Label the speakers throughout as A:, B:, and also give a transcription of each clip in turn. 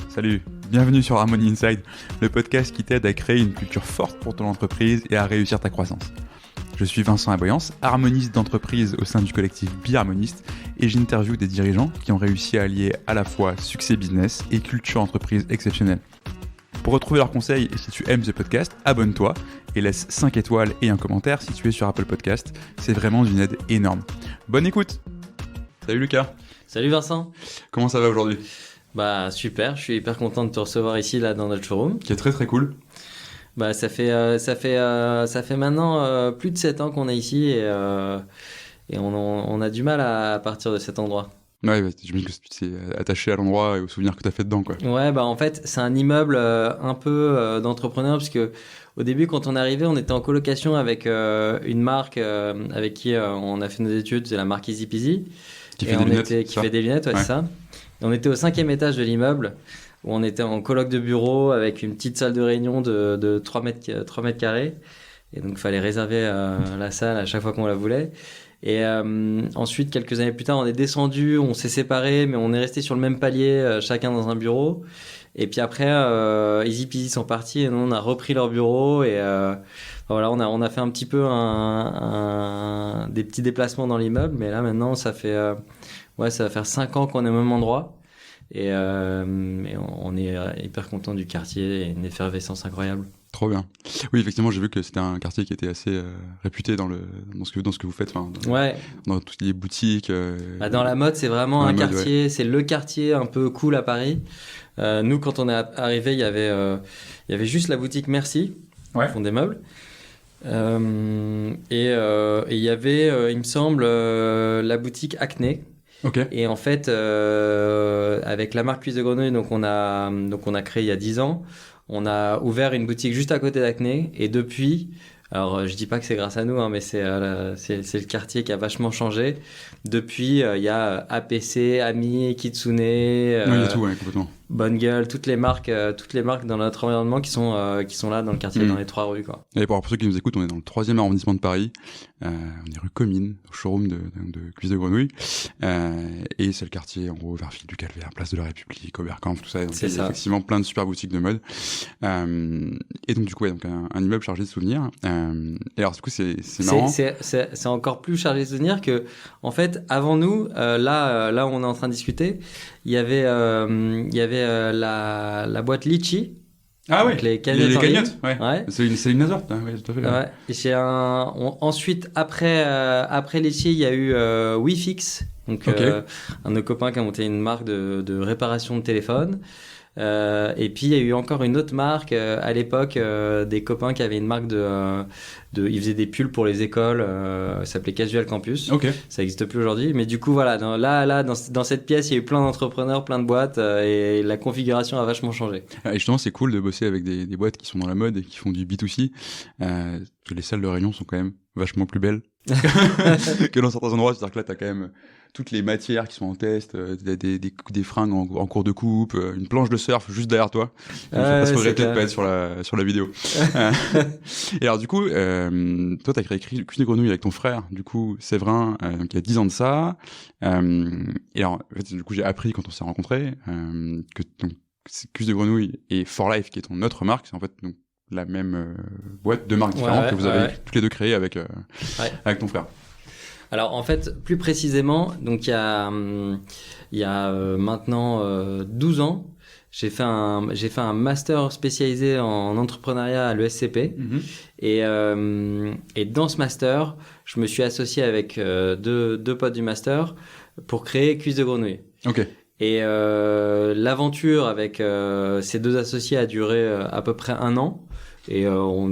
A: Salut, bienvenue sur Harmony Inside, le podcast qui t'aide à créer une culture forte pour ton entreprise et à réussir ta croissance. Je suis Vincent Aboyance, harmoniste d'entreprise au sein du collectif Biharmoniste et j'interviewe des dirigeants qui ont réussi à allier à la fois succès business et culture entreprise exceptionnelle. Pour retrouver leurs conseils et si tu aimes ce podcast, abonne-toi et laisse 5 étoiles et un commentaire si tu es sur Apple Podcast. C'est vraiment d'une aide énorme. Bonne écoute. Salut Lucas.
B: Salut Vincent.
A: Comment ça va aujourd'hui ?
B: Bah super, je suis hyper content de te recevoir ici là dans notre showroom.
A: Qui est très très cool.
B: Bah ça fait maintenant plus de 7 ans qu'on est ici et on a du mal à partir de cet endroit.
A: Ouais, bah, je me dis que tu t'es attaché à l'endroit et aux souvenirs que tu as fait dedans, quoi.
B: Ouais, bah en fait, c'est un immeuble un peu d'entrepreneur parce que au début, quand on est arrivé, on était en colocation avec une marque avec qui on a fait nos études, c'est la marque Easy Peasy.
A: Qui fait des lunettes.
B: Qui fait des lunettes, ouais,
A: ouais.
B: C'est ça. Et on était au 5e étage de l'immeuble où on était en coloc de bureau avec une petite salle de réunion de 3 mètres carrés. Et donc, il fallait réserver la salle à chaque fois qu'on la voulait. Et ensuite, quelques années plus tard, on est descendu, on s'est séparés, mais on est resté sur le même palier, chacun dans un bureau. Et puis après, Easy Peasy sont partis et nous, on a repris leur bureau. Et voilà, on a fait un petit peu des petits déplacements dans l'immeuble. Mais là, maintenant, ça va faire 5 ans qu'on est au même endroit. Et on est hyper content du quartier et une effervescence incroyable.
A: Trop bien. Oui, effectivement, j'ai vu que c'était un quartier qui était assez réputé dans ce que vous faites, dans toutes les boutiques.
B: Dans la mode, c'est vraiment un quartier,
A: ouais.
B: c'est le quartier un peu cool à Paris. Nous, quand on est arrivé, il y avait juste la boutique Merci, qui font des meubles. Et il y avait, il me semble, la boutique Acné.
A: Okay.
B: Et en fait, avec la marque Cuisse de Grenouille, donc on a créé il y a 10 ans, on a ouvert une boutique juste à côté d'Acné. Et depuis, alors je dis pas que c'est grâce à nous, mais c'est le quartier qui a vachement changé. Depuis, il y a APC, Ami, Kitsune,
A: il y a tout, complètement.
B: Bonne Gueule, toutes les marques dans notre environnement qui sont là dans le quartier, dans les 3 rues, quoi.
A: Et pour ceux qui nous écoutent, on est dans le 3e arrondissement de Paris. On est rue Comines, au showroom de Cuisse de Grenouille. Et c'est le quartier, en gros, vers Ville du Calvaire, Place de la République, Oberkampf, tout ça. Donc, il y a effectivement plein de super boutiques de mode. Et donc, du coup, donc un immeuble chargé de souvenirs. Et alors, du coup, c'est marrant.
B: C'est encore plus chargé de souvenirs que, en fait, avant nous, là où on est en train de discuter, il y avait la boîte Litchi.
A: Ah oui,
B: les cagnottes,
A: ouais. C'est une Azor, oui, tout à fait.
B: Ouais. Et ensuite, après Litchi, il y a eu WeFix, donc un de nos copains qui a monté une marque de réparation de téléphone. Et puis il y a eu encore une autre marque à l'époque, des copains qui avaient une marque ils faisaient des pulls pour les écoles, ça s'appelait Casual Campus. Ça n'existe plus aujourd'hui, mais du coup voilà, dans cette pièce il y a eu plein d'entrepreneurs, plein de boîtes, et la configuration a vachement changé.
A: Et justement c'est cool de bosser avec des boîtes qui sont dans la mode et qui font du B2C, que les salles de réunion sont quand même vachement plus belles que dans certains endroits. C'est-à-dire que là t'as quand même toutes les matières qui sont en test, des fringues en cours de coupe, une planche de surf juste derrière toi. Je vais pas regretter de pas être sur la vidéo. Et alors du coup, toi t'as créé Cuisse de Grenouille avec ton frère, du coup Séverin, qui a 10 ans de ça. Et alors en fait, du coup j'ai appris quand on s'est rencontrés que donc Cuisse de Grenouille et For Life, qui est ton autre marque, c'est en fait donc la même boîte, 2 marques différentes que vous avez toutes les deux créées avec ton frère.
B: Alors en fait, plus précisément, donc il y a maintenant 12 ans, j'ai fait un master spécialisé en entrepreneuriat à l'ESCP. Et dans ce master, je me suis associé avec deux potes du master pour créer Cuisse de Grenouille. Et l'aventure avec ces 2 associés a duré à peu près 1 an. Et on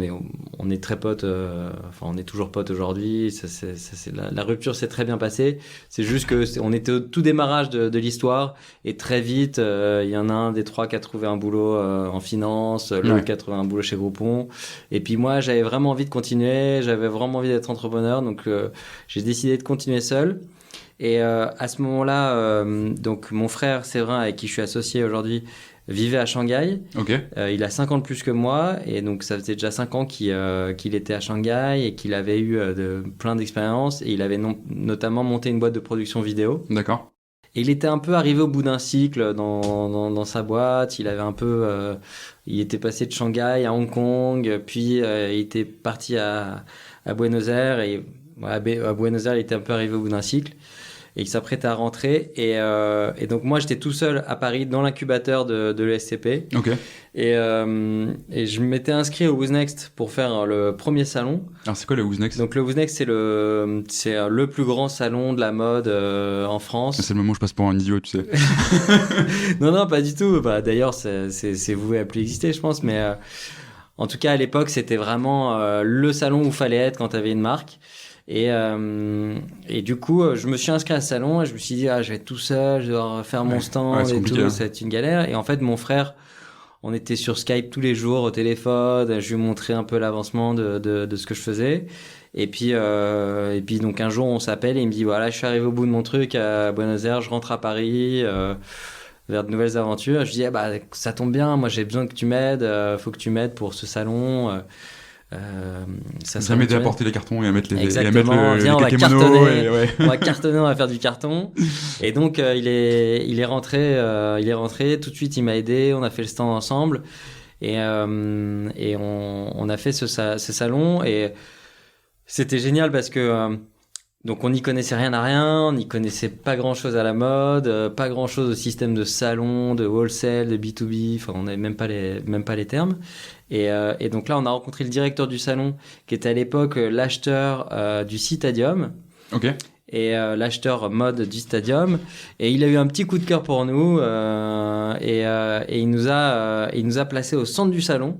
B: est très potes, on est toujours potes aujourd'hui. La rupture s'est très bien passée. C'est juste que on était au tout démarrage de l'histoire, et très vite, il y en a un des 3 qui a trouvé un boulot en finance, l'autre qui a trouvé un boulot chez Groupon. Et puis moi, j'avais vraiment envie de continuer, j'avais vraiment envie d'être entrepreneur, donc j'ai décidé de continuer seul. Et à ce moment-là, donc mon frère Séverin, avec qui je suis associé aujourd'hui, vivait à Shanghai. Il a 5 ans de plus que moi, et donc ça faisait déjà 5 ans qu'il était à Shanghai et qu'il avait eu plein d'expériences, et il avait notamment monté une boîte de production vidéo. il était un peu arrivé au bout d'un cycle dans sa boîte. Il avait un peu, il était passé de Shanghai à Hong Kong, puis il était parti à Buenos Aires et à Buenos Aires, il était un peu arrivé au bout d'un cycle et il s'apprêtait à rentrer. Et donc moi, j'étais tout seul à Paris dans l'incubateur de l'ESCP.
A: Ok.
B: Et je m'étais inscrit au Who's Next pour faire le premier salon.
A: Alors, c'est quoi le Who's Next?
B: Donc le Who's Next, c'est le plus grand salon de la mode en France.
A: C'est le moment où je passe pour un idiot, tu sais.
B: Non, pas du tout. Bah, d'ailleurs, c'est voué à plus exister, je pense. Mais en tout cas, à l'époque, c'était vraiment le salon où fallait être quand tu avais une marque. Et du coup, je me suis inscrit à ce salon et je me suis dit, je vais être tout seul, je dois faire mon stand et tout, hein. C'est une galère. Et en fait, mon frère, on était sur Skype tous les jours au téléphone. Je lui montrais un peu l'avancement de ce que je faisais. Et puis donc un jour, on s'appelle et il me dit, voilà, je suis arrivé au bout de mon truc à Buenos Aires, je rentre à Paris vers de nouvelles aventures. Je lui dis, ça tombe bien, moi j'ai besoin que tu m'aides, faut que tu m'aides pour ce salon.
A: Ça m'aider à porter les cartons et à mettre les
B: exactement.
A: les
B: on va
A: cartonner,
B: on va cartonner, on va faire du carton. Et donc il est rentré tout de suite, il m'a aidé, on a fait le stand ensemble et on a fait ce salon et c'était génial parce que donc on n'y connaissait rien à rien, on n'y connaissait pas grand chose à la mode, pas grand chose au système de salon, de wholesale, de B2B, enfin on n'avait même pas les termes. Et donc là on a rencontré le directeur du salon qui était à l'époque l'acheteur du Citadium.
A: Ok.
B: Et l'acheteur mode du Stadium, et il a eu un petit coup de cœur pour nous et il nous a placé au centre du salon.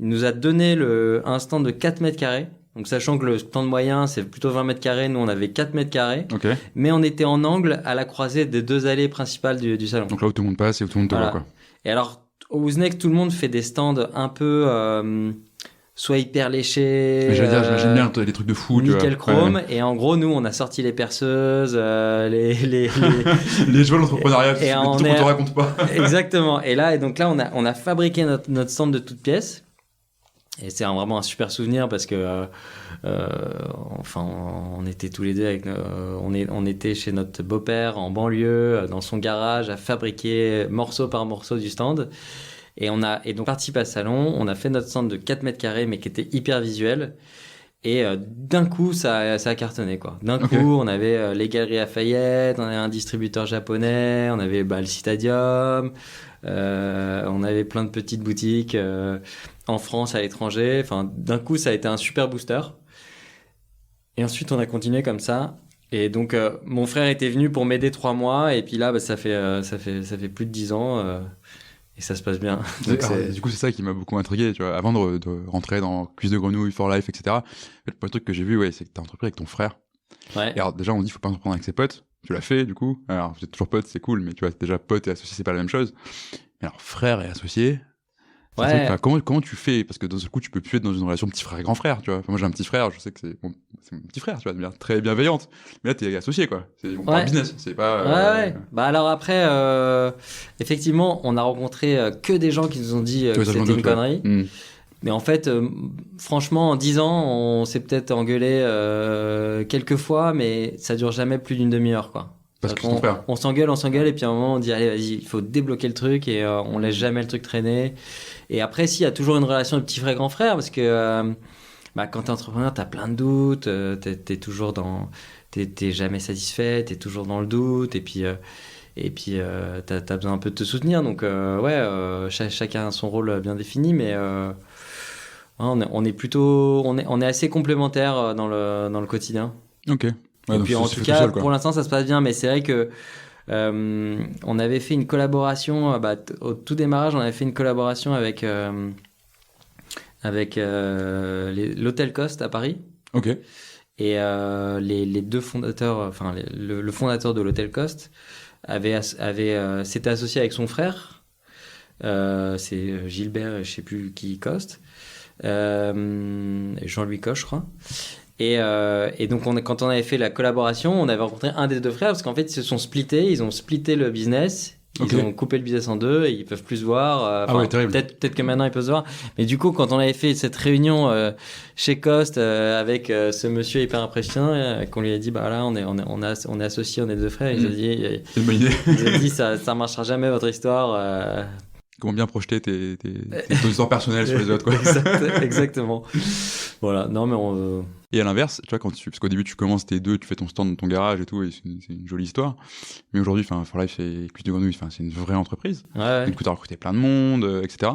B: Il nous a donné un stand de 4 mètres carrés. Donc, sachant que le stand moyen, c'est plutôt 20 mètres carrés, nous, on avait 4 mètres carrés.
A: Okay.
B: Mais on était en angle à la croisée des 2 allées principales du salon.
A: Donc là où tout le monde passe et où tout le monde te voit, quoi.
B: Et alors, au Who's Next, tout le monde fait des stands un peu, soit hyper léchés.
A: J'imagine bien les trucs de fou, tu vois.
B: Nickel chrome. Ouais. Et en gros, nous, on a sorti les perceuses, les
A: les joies de l'entrepreneuriat, des trucs qu'on te raconte pas.
B: Exactement. Et donc là, on a fabriqué notre stand de toutes pièces. Et c'est vraiment un super souvenir parce que on était tous les deux on était chez notre beau-père en banlieue dans son garage à fabriquer morceau par morceau du stand et donc participé à ce salon, on a fait notre stand de 4 mètres carrés mais qui était hyper visuel et d'un coup ça a cartonné quoi. D'un coup on avait les Galeries Lafayette, on avait un distributeur japonais, on avait le Citadium, on avait plein de petites boutiques en France, à l'étranger. Enfin, d'un coup, ça a été un super booster. Et ensuite, on a continué comme ça. Et donc, mon frère était venu pour m'aider 3 mois. Et puis là, ça fait plus de 10 ans. Et ça se passe bien. Donc,
A: du coup, c'est ça qui m'a beaucoup intrigué. Tu vois, avant de rentrer dans Cuisse de Grenouille, For Life, etc. Le premier truc que j'ai vu, c'est que t'as entrepris avec ton frère.
B: Ouais.
A: Et alors, déjà, on dit faut pas entreprendre avec ses potes. Tu l'as fait, du coup. Alors, vous êtes toujours potes, c'est cool. Mais tu vois, déjà, potes et associés, c'est pas la même chose. Mais alors, frère et associé...
B: Ouais.
A: Comment tu fais? Parce que dans ce coup, tu peux plus être dans une relation petit frère et grand frère, tu vois. Enfin, moi, j'ai un petit frère, je sais que c'est mon petit frère, tu vois, de manière très bienveillante. Mais là, t'es associé, quoi. On parle business, c'est pas.
B: Ouais. Bah alors après, effectivement, on a rencontré que des gens qui nous ont dit que c'était une connerie. Mais en fait, franchement, en 10 ans, on s'est peut-être engueulé quelques fois, mais ça dure jamais plus d'une demi-heure, quoi.
A: Parce que c'est ton frère.
B: On s'engueule, et puis à un moment, on dit, allez, vas-y, il faut débloquer le truc, et on laisse jamais le truc traîner. Et après, il y a toujours une relation de petit frère, grand frère, parce que quand t'es entrepreneur, t'as plein de doutes, t'es toujours t'es jamais satisfait, t'es toujours dans le doute, et puis t'as besoin un peu de te soutenir. Donc, chacun a son rôle bien défini, mais on est assez complémentaires dans le quotidien.
A: Ok.
B: Ouais, et puis en tout cas, seul, pour l'instant, ça se passe bien, mais c'est vrai que on avait fait une collaboration, au tout démarrage, on avait fait une collaboration avec l'Hôtel Coste à Paris.
A: Ok.
B: Et les 2 fondateurs, le fondateur de l'Hôtel Coste s'était associé avec son frère, c'est Gilbert, je sais plus qui Coste, Jean-Louis Coche, je crois. Et donc quand on avait fait la collaboration, on avait rencontré un des 2 frères parce qu'en fait ils se sont splittés, ils ont splitté le business Ils ont coupé le business en deux et ils peuvent plus se voir.
A: Terrible.
B: Peut-être que maintenant ils peuvent se voir. Mais du coup, quand on avait fait cette réunion chez Cost avec ce monsieur hyper impressionnant, qu'on lui a dit, bah là, on est associés, on est deux frères, il a dit,
A: c'est une bonne idée.
B: Il a dit, ça marchera jamais votre histoire.
A: Comment bien projeter tes histoires personnelles sur les autres, quoi.
B: Exactement. Voilà. Non, mais
A: Et à l'inverse, tu vois, parce qu'au début, tu commences tes deux, tu fais ton stand dans ton garage et tout, et c'est une jolie histoire. Mais aujourd'hui, For Life, c'est Cuisse de Grenouille, c'est une vraie entreprise.
B: Ouais.
A: Du coup, t'as recruté plein de monde, etc.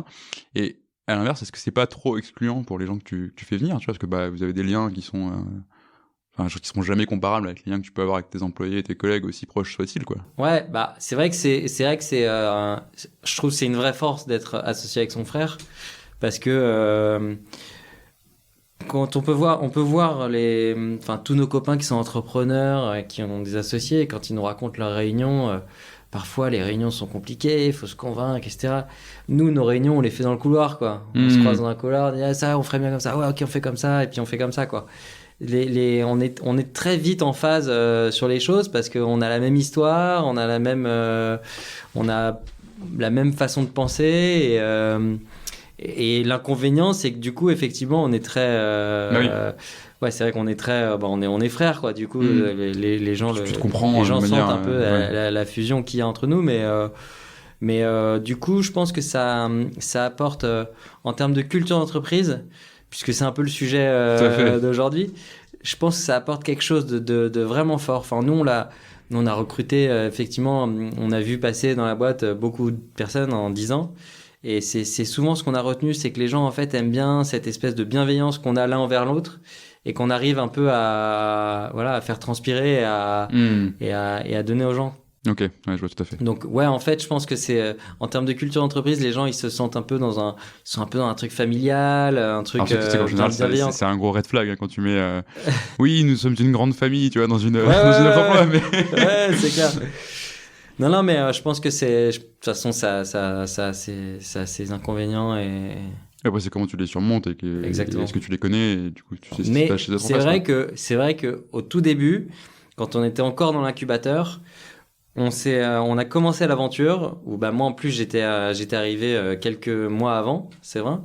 A: Et à l'inverse, est-ce que c'est pas trop excluant pour les gens que tu fais venir, tu vois, parce que vous avez des liens qui sont, qui seront jamais comparables avec les liens que tu peux avoir avec tes employés et tes collègues, aussi proches soient-ils, quoi.
B: Ouais, c'est vrai que je trouve que c'est une vraie force d'être associé avec son frère, parce que quand on peut voir tous nos copains qui sont entrepreneurs, qui ont des associés, quand ils nous racontent leurs réunions, parfois les réunions sont compliquées, il faut se convaincre, etc. Nous, nos réunions, on les fait dans le couloir, quoi. On se croise dans un couloir, on dit ça, on ferait bien comme ça, ouais, ok, on fait comme ça, et puis on fait comme ça, quoi. On est très vite en phase sur les choses parce qu'on a la même histoire, on a la même façon de penser et l'inconvénient c'est que du coup effectivement on est très ouais, c'est vrai qu'on est très on est frères, quoi. Du coup les gens
A: tu te comprends,
B: les gens sentent
A: manière,
B: un peu la fusion qu'il y a entre nous, mais du coup je pense que ça apporte en termes de culture d'entreprise, puisque c'est un peu le sujet d'aujourd'hui. Je pense que ça apporte quelque chose de vraiment fort. Enfin, nous, on a recruté, effectivement, on a vu passer dans la boîte beaucoup de personnes en 10 ans. Et c'est souvent ce qu'on a retenu, c'est que les gens, en fait, aiment bien cette espèce de bienveillance qu'on a l'un envers l'autre et qu'on arrive un peu à faire transpirer et à donner aux gens.
A: Ok, ouais, je vois tout à fait.
B: Donc ouais, en fait, je pense que c'est en termes de culture d'entreprise, les gens ils se sentent un peu dans un truc familial, un truc
A: bienveillant. C'est un gros red flag, hein, quand tu mets oui, nous sommes une grande famille, tu vois, dans une entreprise, mais
B: ouais, c'est clair. Non, mais je pense que de toute façon ça a ses inconvénients et
A: après c'est comment tu les surmontes et est-ce que tu les connais et du coup tu sais ce qui se passe chez d'autres
B: personnes. C'est vrai que au tout début, quand on était encore dans l'incubateur, on a commencé l'aventure où moi en plus j'étais arrivé quelques mois avant, c'est vrai.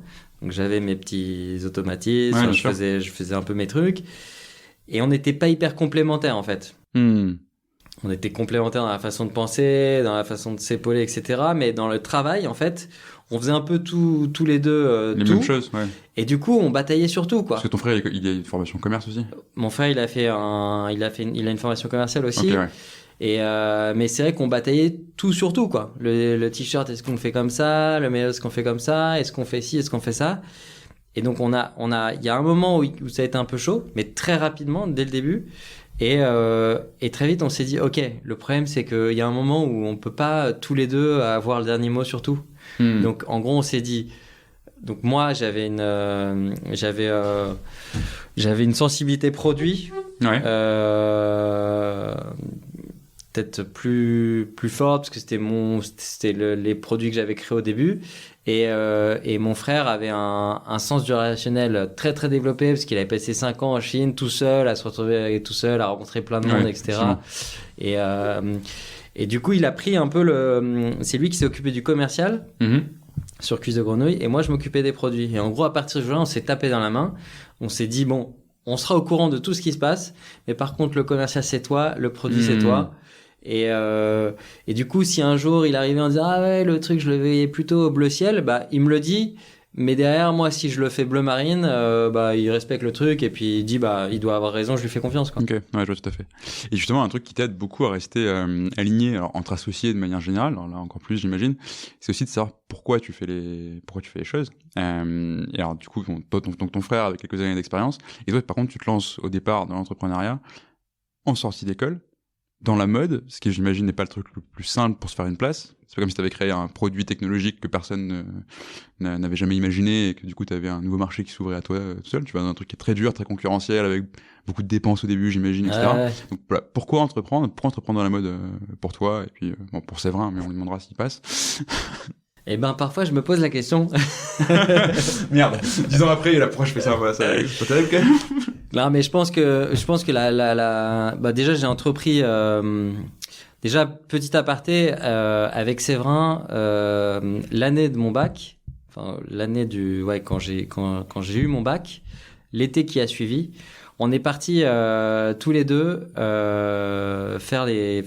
B: Donc j'avais mes petits automatismes, je faisais un peu mes trucs et on n'était pas hyper complémentaires en fait. On était complémentaires dans la façon de penser, dans la façon de s'épauler, etc. Mais dans le travail en fait, on faisait un peu tous les deux
A: les mêmes choses, ouais.
B: Et du coup on bataillait sur tout, quoi.
A: Parce que ton frère il a une formation commerce aussi.
B: Mon frère il a une formation commerciale aussi.
A: Okay, ouais.
B: Et mais c'est vrai qu'on bataillait tout sur tout, quoi. Le t-shirt, est-ce qu'on le fait comme ça? Le maillot, est-ce qu'on fait comme ça? Est-ce qu'on fait ci? Est-ce qu'on fait ça? Et donc il y a un moment où ça a été un peu chaud, mais très rapidement dès le début. Et très vite on s'est dit ok, le problème c'est qu'il y a un moment où on peut pas tous les deux avoir le dernier mot sur tout. Donc en gros on s'est dit, donc moi j'avais une sensibilité produit.
A: Ouais.
B: Peut-être plus forte parce que c'était les produits que j'avais créés au début et mon frère avait un sens du relationnel très très développé parce qu'il avait passé 5 ans en Chine tout seul à se retrouver tout seul à rencontrer plein de monde, etc. Et du coup il a pris un peu c'est lui qui s'est occupé du commercial sur Cuisse de Grenouille et moi je m'occupais des produits et en gros à partir de là on s'est tapé dans la main, on s'est dit bon on sera au courant de tout ce qui se passe mais par contre le commercial c'est toi, le produit c'est toi. Et du coup, si un jour il arrivait en disant ah ouais le truc je le voyais plutôt bleu ciel, il me le dit. Mais derrière moi, si je le fais bleu marine, il respecte le truc et puis il dit il doit avoir raison, je lui fais confiance, quoi.
A: Ok, ouais, je vois tout à fait. Et justement, un truc qui t'aide beaucoup à rester aligné entre associés de manière générale, alors là encore plus j'imagine, c'est aussi de savoir pourquoi tu fais les choses. Et alors du coup, ton frère avec quelques années d'expérience, et toi par contre tu te lances au départ dans l'entrepreneuriat en sortie d'école. Dans la mode, ce qui j'imagine n'est pas le truc le plus simple pour se faire une place. C'est pas comme si tu avais créé un produit technologique que personne n'avait jamais imaginé et que du coup tu avais un nouveau marché qui s'ouvrait à toi tout seul. Tu vas dans un truc qui est très dur, très concurrentiel, avec beaucoup de dépenses au début, j'imagine, etc. Donc voilà, pourquoi entreprendre dans la mode pour toi et puis pour Séverin, mais on lui demandera s'il passe.
B: Eh parfois je me pose la question.
A: Merde. 10 ans après, l'approche fait ça, c'est pas terrible quand même. Non,
B: mais je pense que déjà j'ai entrepris Déjà, petit aparté, avec Séverin, l'année de mon bac, enfin l'année quand j'ai eu mon bac, l'été qui a suivi, on est partis tous les deux faire les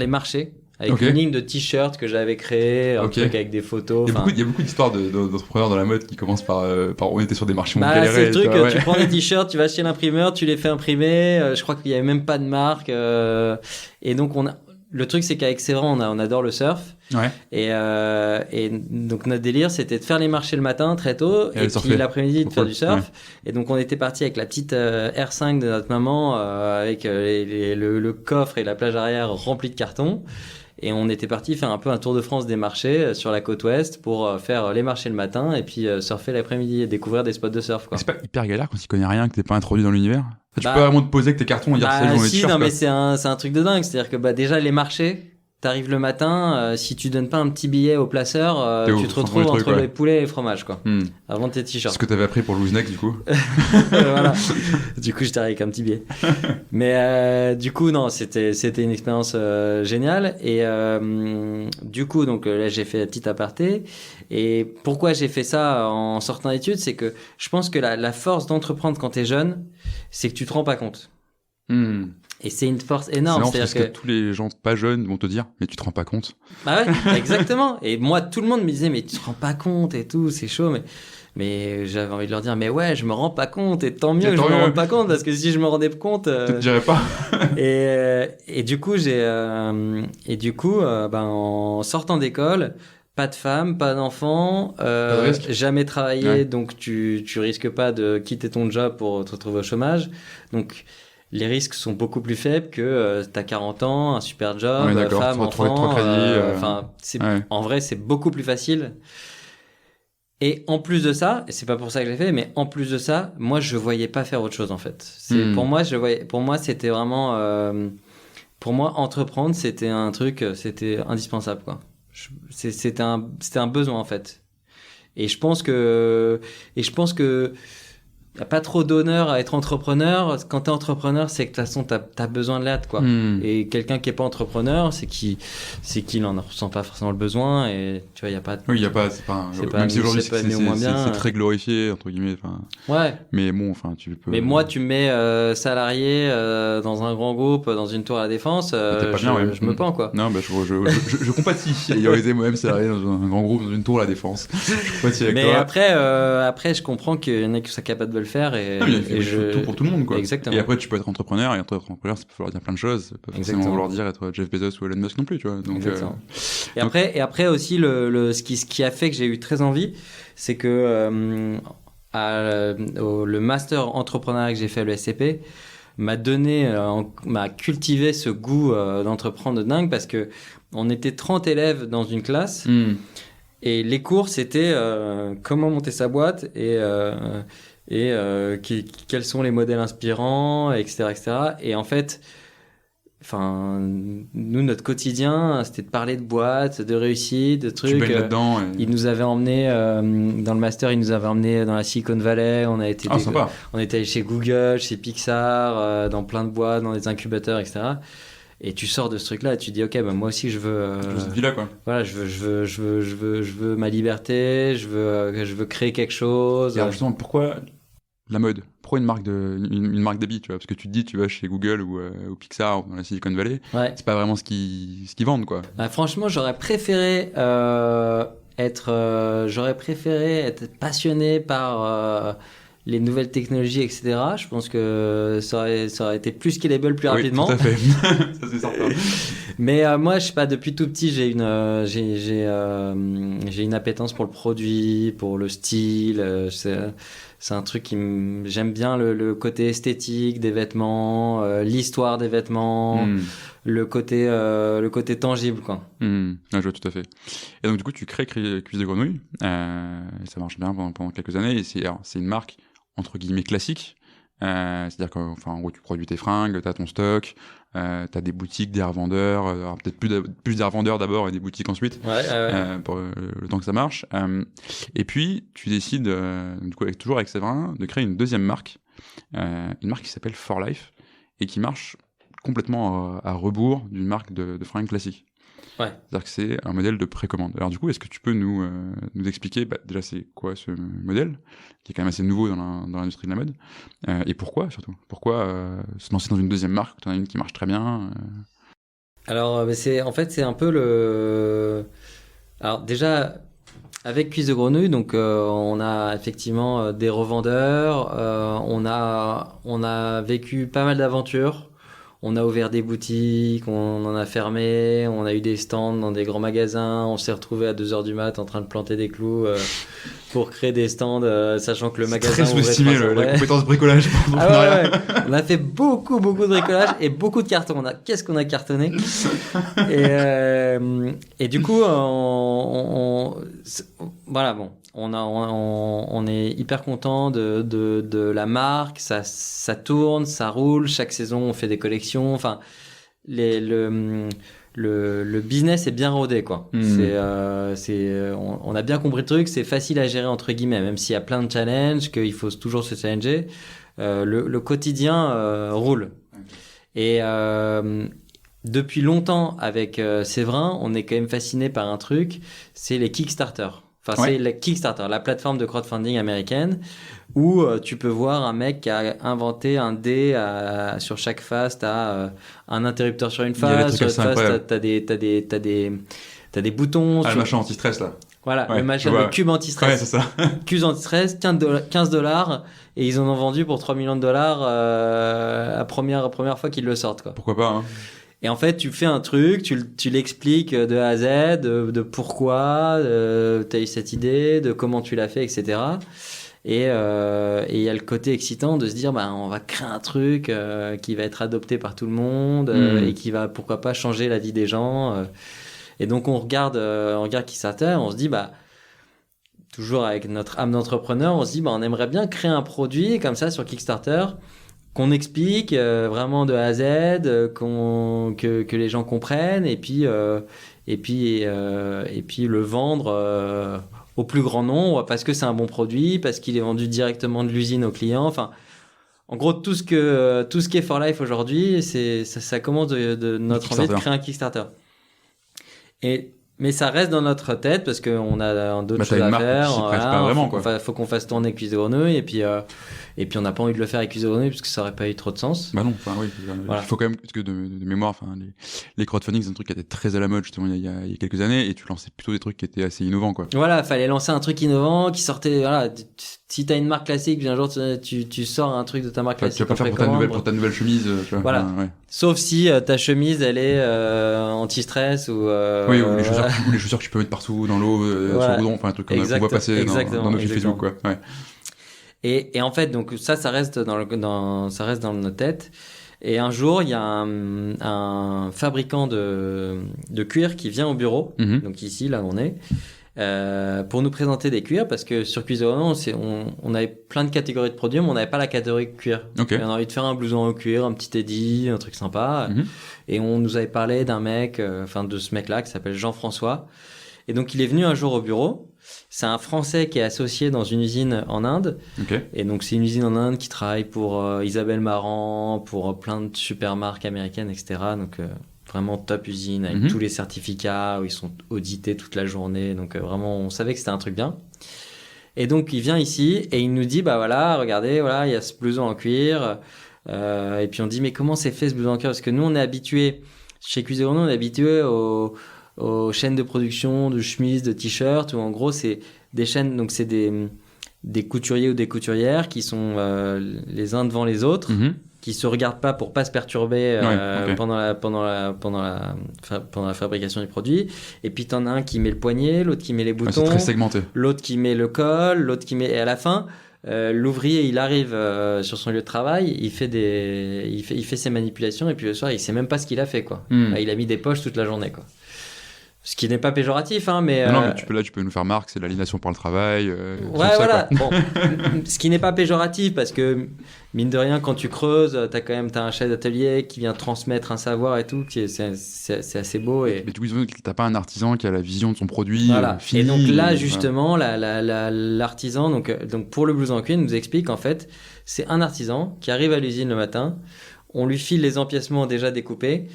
B: marchés avec une ligne de t-shirts que j'avais créé, un truc avec des photos.
A: Il y a beaucoup d'histoires d'entrepreneurs dans la mode qui commencent par on était sur des marchés, on
B: galérait. C'est le truc,
A: ouais.
B: Tu prends des t-shirts, tu vas chez l'imprimeur, tu les fais imprimer. Je crois qu'il y avait même pas de marque. Et donc le truc, c'est qu'avec Séverin, on adore le surf.
A: Ouais.
B: Et donc notre délire, c'était de faire les marchés le matin très tôt et puis l'après-midi de faire du surf. Ouais. Et donc on était parti avec la petite R5 de notre maman avec le coffre et la plage arrière remplie de cartons. Et on était parti faire un peu un tour de France des marchés sur la côte ouest pour faire les marchés le matin et puis surfer l'après-midi et découvrir des spots de surf, quoi.
A: C'est pas hyper galère quand tu connais rien, que t'es pas introduit dans l'univers? Tu peux vraiment te poser avec tes cartons et dire c'est journée de surf.
B: Non, mais c'est un truc de dingue. C'est-à-dire que déjà les marchés, t'arrives le matin, si tu donnes pas un petit billet au placeur, tu te retrouves entre les poulets et les fromages, quoi. Avant tes t-shirts.
A: C'est ce que t'avais appris pour le loose-neck, du coup.
B: Voilà. Du coup, j'étais avec un petit billet. Mais du coup, non, c'était une expérience géniale. Et du coup, donc là, j'ai fait la petite aparté. Et pourquoi j'ai fait ça en sortant d'études, c'est que je pense que la force d'entreprendre quand t'es jeune, c'est que tu te rends pas compte. Et c'est une force énorme.
A: C'est parce que tous les gens pas jeunes vont te dire, mais tu te rends pas compte.
B: Bah ouais, exactement. Et moi, tout le monde me disait, mais tu te rends pas compte et tout, c'est chaud. Mais j'avais envie de leur dire, mais ouais, je me rends pas compte. Et tant mieux que je me rende pas compte, parce que si je me rendais compte,
A: tu te dirais pas.
B: et du coup, en sortant d'école, pas de femme, pas d'enfant, jamais travaillé, ouais. Donc tu risques pas de quitter ton job pour te retrouver au chômage. Donc les risques sont beaucoup plus faibles que t'as 40 ans, un super job, femme, enfant. En vrai, c'est beaucoup plus facile. Et en plus de ça, et c'est pas pour ça que je l'ai fait, mais en plus de ça, moi, je voyais pas faire autre chose, en fait. Pour moi, c'était vraiment, pour moi, entreprendre, c'était un truc, c'était indispensable, quoi. C'était un besoin, en fait. Et je pense que y a pas trop d'honneur à être entrepreneur. Quand t'es entrepreneur, c'est que de toute façon t'as besoin de l'aide, quoi. Et quelqu'un qui est pas entrepreneur, c'est qu'il en ressent pas forcément le besoin. Et tu vois,
A: même si aujourd'hui c'est très glorifié entre guillemets.
B: Ouais.
A: Mais bon, tu peux.
B: Mais moi, tu me mets salarié dans un grand groupe, dans une tour à la défense, je me pends, quoi.
A: Non, je compatis. Ayant été moi-même salarié dans un grand groupe, dans une tour à la défense. Je compatis avec toi.
B: Mais après, je comprends qu'il y en a qui sont capables de le faire
A: tout pour tout le monde, quoi.
B: Exactement.
A: Et après tu peux être entrepreneur, et être entrepreneur ça peut vouloir dire plein de choses, ça peut forcément vouloir dire être Jeff Bezos ou Elon Musk non plus, tu vois. Donc
B: et après aussi ce qui a fait que j'ai eu très envie, c'est que le master entrepreneuriat que j'ai fait à l'ESCP m'a cultivé ce goût d'entreprendre de dingue, parce que on était 30 élèves dans une classe. Et les cours, c'était comment monter sa boîte et quels sont les modèles inspirants, etc., etc. Et en fait, nous, notre quotidien, c'était de parler de boîtes, de réussite, de trucs.
A: Tu baignes là-dedans.
B: Ils nous avaient emmenés dans le master, ils nous avaient emmenés dans la Silicon Valley. On était allé chez Google, chez Pixar, dans plein de boîtes, dans des incubateurs, etc. Et tu sors de ce truc-là et tu te dis, ok, moi aussi je veux
A: cette vie-là, quoi.
B: Voilà, je veux ma liberté, je veux créer quelque chose.
A: Et alors justement, pourquoi la mode? Pourquoi une marque d'habits, tu vois? Parce que tu te dis, tu vas chez Google ou Pixar ou dans la Silicon Valley, c'est pas vraiment ce qu'ils vendent, quoi.
B: Franchement, j'aurais préféré être passionné par les nouvelles technologies, etc. Je pense que ça aurait été plus scalable plus rapidement.
A: Tout à fait. Ça, c'est certain.
B: Mais moi, je sais pas, depuis tout petit, j'ai une appétence pour le produit, pour le style. C'est un truc j'aime bien le côté esthétique des vêtements, l'histoire des vêtements, le côté tangible, quoi.
A: Je vois tout à fait. Et donc, du coup, tu crées Cuisse de Grenouille. Ça marche bien pendant quelques années. Et c'est une marque entre guillemets classique, c'est-à-dire qu'en gros tu produis tes fringues, t'as ton stock, t'as des boutiques, des revendeurs, peut-être plus des revendeurs d'abord et des boutiques ensuite, pour le temps que ça marche. Et puis tu décides, du coup toujours avec Séverin, de créer une deuxième marque, une marque qui s'appelle For Life et qui marche complètement à rebours d'une marque de fringues classique.
B: Ouais.
A: C'est-à-dire que c'est un modèle de précommande. Alors du coup, est-ce que tu peux nous expliquer déjà c'est quoi ce modèle, qui est quand même assez nouveau dans l'industrie de la mode, et pourquoi surtout? Pourquoi se lancer dans une deuxième marque quand on a une qui marche très bien
B: Alors, c'est un peu le... Alors déjà, avec Cuisse de Grenouille, donc on a effectivement des revendeurs, on a vécu pas mal d'aventures. On a ouvert des boutiques, on en a fermé, on a eu des stands dans des grands magasins, on s'est retrouvé à 2h du mat en train de planter des clous pour créer des stands, sachant que le magasin
A: très sous-estimé la compétence bricolage.
B: Ouais. On a fait beaucoup de bricolage et beaucoup de cartons. Qu'est-ce qu'on a cartonné et du coup, voilà, bon. On est hyper content de la marque, ça tourne, ça roule, chaque saison on fait des collections, enfin le business est bien rodé quoi. On a bien compris le truc, c'est facile à gérer entre guillemets, même s'il y a plein de challenges, qu'il faut toujours se challenger, le quotidien roule. Et depuis longtemps avec Séverin, on est quand même fasciné par un truc, c'est les Kickstarter. Enfin, c'est la Kickstarter, la plateforme de crowdfunding américaine, où tu peux voir un mec qui a inventé un dé sur chaque face, t'as un interrupteur sur une face, sur l'autre face, t'as des boutons.
A: Le machin anti-stress là.
B: Voilà, le machin, le cube anti-stress.
A: Ouais, c'est ça.
B: Cube anti-stress, $15, et ils en ont vendu pour $3 millions la première fois qu'ils le sortent, quoi.
A: Pourquoi pas, hein.
B: Et en fait, tu fais un truc, tu l'expliques de A à Z, de pourquoi t'as eu cette idée, de comment tu l'as fait, etc. Et il y a le côté excitant de se dire, bah, on va créer un truc qui va être adopté par tout le monde et qui va, pourquoi pas, changer la vie des gens. Et donc, on regarde Kickstarter, on se dit, bah, toujours avec notre âme d'entrepreneur, on se dit, bah, on aimerait bien créer un produit comme ça sur Kickstarter, qu'on explique vraiment de A à Z, que les gens comprennent, et puis le vendre au plus grand nombre parce que c'est un bon produit, parce qu'il est vendu directement de l'usine au client. Enfin, en gros, tout ce qui est For Life aujourd'hui, ça commence de notre envie de créer un Kickstarter. Mais ça reste dans notre tête parce qu'on a d'autres choses à faire. Faut qu'on fasse tourner Cuisse de Grenouille et puis on n'a pas envie de le faire avec Cuisse de Grenouille parce que ça aurait pas eu trop de sens.
A: Bah non, enfin oui. Voilà. Il faut quand même, parce que de mémoire, enfin les crowdfunding, c'est un truc qui était très à la mode justement il y a quelques années, et tu lançais plutôt des trucs qui étaient assez innovants, quoi.
B: Voilà, fallait lancer un truc innovant qui sortait. Voilà, si t'as une marque classique, puis un jour tu sors un truc de ta marque classique.
A: Tu vas pas faire pour ta nouvelle chemise. Tu vois,
B: voilà. Ouais. Sauf si ta chemise elle est anti-stress ou.
A: Oui, ou les chaussures que tu peux mettre partout dans l'eau, sur le goudron, enfin un truc qu'on voit passer dans nos feeds Facebook, quoi. Ouais.
B: Et en fait, donc ça reste dans notre tête. Et un jour, il y a un fabricant de cuir qui vient au bureau, donc ici, là où on est, pour nous présenter des cuirs, parce que sur Cuisse de Grenouille, on avait plein de catégories de produits, mais on n'avait pas la catégorie cuir.
A: Okay.
B: On a envie de faire un blouson au cuir, un petit Eddie, un truc sympa. Et on nous avait parlé d'un mec, de ce mec-là qui s'appelle Jean-François. Et donc, il est venu un jour au bureau. C'est un Français qui est associé dans une usine en Inde.
A: Okay.
B: Et donc, c'est une usine en Inde qui travaille pour Isabelle Marant, pour plein de super marques américaines, etc. Donc, vraiment top usine avec tous les certificats où ils sont audités toute la journée. Donc, vraiment, on savait que c'était un truc bien. Et donc, il vient ici et il nous dit, bah voilà, regardez, voilà, il y a ce blouson en cuir. Et puis, on dit, mais comment c'est fait ce blouson en cuir? Parce que nous, on est habitués, chez Cuisse de Grenouille, on est habitués aux chaînes de production de chemises, de t-shirts, où en gros c'est des chaînes, donc c'est des couturiers ou des couturières qui sont les uns devant les autres, qui se regardent pas pour pas se perturber pendant la fabrication du produit. Et puis t'en as un qui met le poignet, l'autre qui met les boutons,
A: c'est très segmenté.
B: L'autre qui met le col, l'autre qui met, et à la fin l'ouvrier il arrive sur son lieu de travail, il fait ses manipulations et puis le soir il sait même pas ce qu'il a fait, quoi. Là, il a mis des poches toute la journée, quoi. Ce qui n'est pas péjoratif, hein, mais...
A: Non, mais tu peux nous faire marque, c'est l'aliénation par le travail.
B: Ouais, voilà. Bon, ce qui n'est pas péjoratif, parce que, mine de rien, quand tu creuses, t'as un chef d'atelier qui vient transmettre un savoir et tout, c'est assez beau. Mais
A: du coup, t'as pas un artisan qui a la vision de son produit fini.
B: Et donc là, justement, l'artisan, donc pour le blouson en cuir, nous explique, en fait, c'est un artisan qui arrive à l'usine le matin. On lui file les empiècements déjà découpés.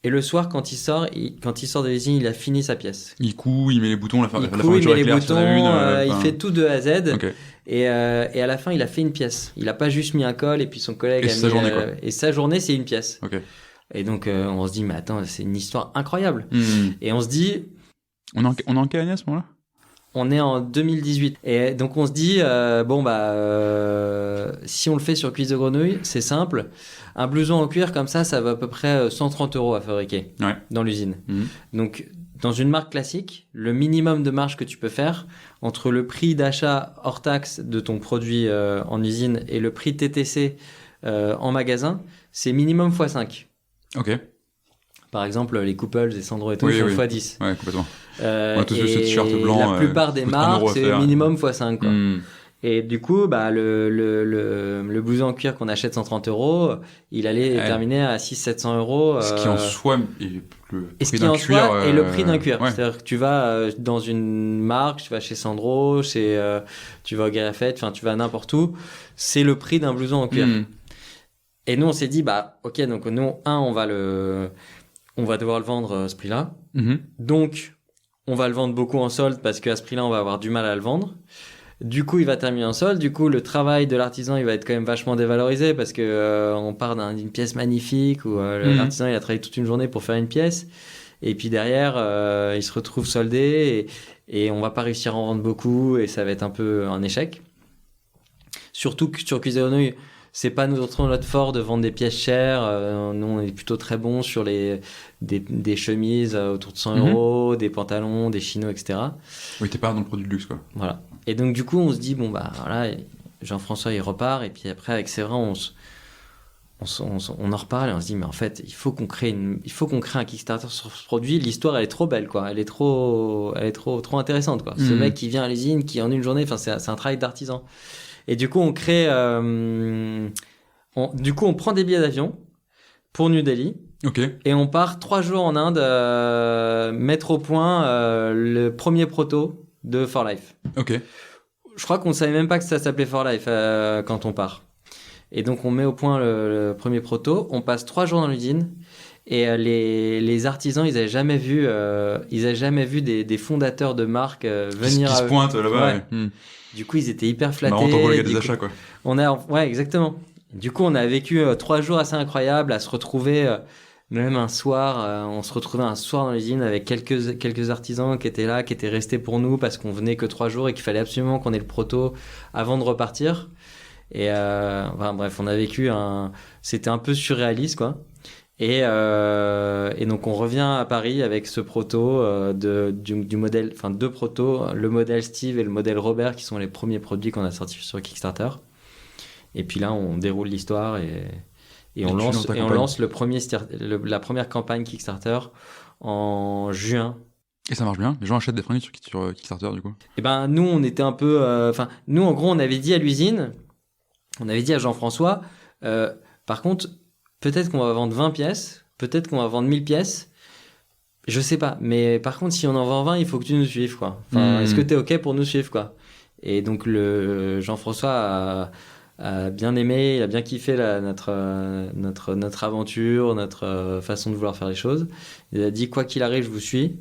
B: Et le soir, quand il sort de l'usine, il a fini sa pièce.
A: Il coud, il met les boutons, la
B: Il
A: fermeture
B: met les
A: éclair,
B: boutons, il fait tout de A à Z.
A: Ok.
B: Et à la fin, il a fait une pièce. Il a pas juste mis un col et puis son collègue
A: Et
B: a
A: c'est
B: mis...
A: sa journée, quoi.
B: Et sa journée, c'est une pièce.
A: Ok.
B: Et donc, on se dit, mais attends, c'est une histoire incroyable. Et on se dit...
A: On est en quelle année à ce moment-là?
B: On est en 2018. Et donc, on se dit, si on le fait sur cuisse de grenouille, c'est simple. Un blouson en cuir comme ça va à peu près 130 € à fabriquer dans l'usine. Donc, dans une marque classique, le minimum de marge que tu peux faire entre le prix d'achat hors taxe de ton produit en usine et le prix TTC en magasin, c'est minimum x5.
A: Ok.
B: Par exemple, les Couples et Sandro et tout font x10.
A: Ouais, complètement. On a tous ce
B: et
A: t-shirt blanc.
B: La plupart des marques, c'est minimum x5. Quoi. Et du coup, le blouson en cuir qu'on achète 130 €, il allait terminer à 600-700 €.
A: Ce qui en soi
B: est le prix d'un cuir. C'est-à-dire que tu vas dans une marque, tu vas chez Sandro, tu vas au Galeries Lafayette, enfin tu vas n'importe où, c'est le prix d'un blouson en cuir. Et nous, on s'est dit, ok, donc nous, on va devoir le vendre à ce prix-là. Donc, on va le vendre beaucoup en solde parce qu'à ce prix-là, on va avoir du mal à le vendre. Du coup, il va terminer en solde. Du coup, le travail de l'artisan, il va être quand même vachement dévalorisé parce que on part d'une pièce magnifique où l'artisan, il a travaillé toute une journée pour faire une pièce. Et puis derrière, il se retrouve soldé et on va pas réussir à en vendre beaucoup et ça va être un peu un échec. Surtout que sur Cuisse de Grenouille, c'est pas notre fort de vendre des pièces chères. Nous, on est plutôt très bons sur des chemises autour de 100 €, des pantalons, des chinos, etc.
A: Oui, t'es pas dans le produit de luxe, quoi.
B: Voilà. Et donc, du coup, on se dit, voilà, Jean-François, il repart. Et puis après, avec Séverin, on en reparle et on se dit, mais en fait, il faut qu'on crée un Kickstarter sur ce produit. L'histoire, elle est trop belle, quoi. Elle est trop intéressante, quoi. Ce mec qui vient à l'usine, qui en une journée, c'est un travail d'artisan. Et du coup, on prend des billets d'avion pour New Delhi.
A: Ok.
B: Et on part 3 jours en Inde mettre au point le premier proto de For Life.
A: Ok.
B: Je crois qu'on ne savait même pas que ça s'appelait For Life quand on part. Et donc, on met au point le premier proto. On passe 3 jours dans l'usine. Et les artisans, ils avaient jamais vu des fondateurs de marques venir.
A: Qui se pointent là-bas.
B: Ouais. Du coup, ils étaient hyper flattés.
A: Marrant, t'envoies le gars des achats, quoi.
B: Ouais, exactement. Du coup, on a vécu 3 jours assez incroyables à se retrouver, même un soir, on se retrouvait un soir dans l'usine avec quelques artisans qui étaient là, qui étaient restés pour nous parce qu'on venait que 3 jours et qu'il fallait absolument qu'on ait le proto avant de repartir. Et bref, on a vécu c'était un peu surréaliste, quoi. Et donc on revient à Paris avec ce proto du modèle, enfin 2 protos, le modèle Steve et le modèle Robert qui sont les premiers produits qu'on a sortis sur Kickstarter. Et puis là on déroule l'histoire et on lance la première campagne Kickstarter en juin.
A: Et ça marche bien. Les gens achètent des produits sur Kickstarter du coup.
B: Et nous on était un peu, nous en gros on avait dit à l'usine, on avait dit à Jean-François, par contre. Peut-être qu'on va vendre 20 pièces, peut-être qu'on va vendre 1000 pièces, je sais pas. Mais par contre, si on en vend 20, il faut que tu nous suives, quoi. Enfin, est-ce que t'es OK pour nous suivre, quoi? Et donc, Jean-François a bien aimé, il a bien kiffé notre aventure, notre façon de vouloir faire les choses. Il a dit, quoi qu'il arrive, je vous suis.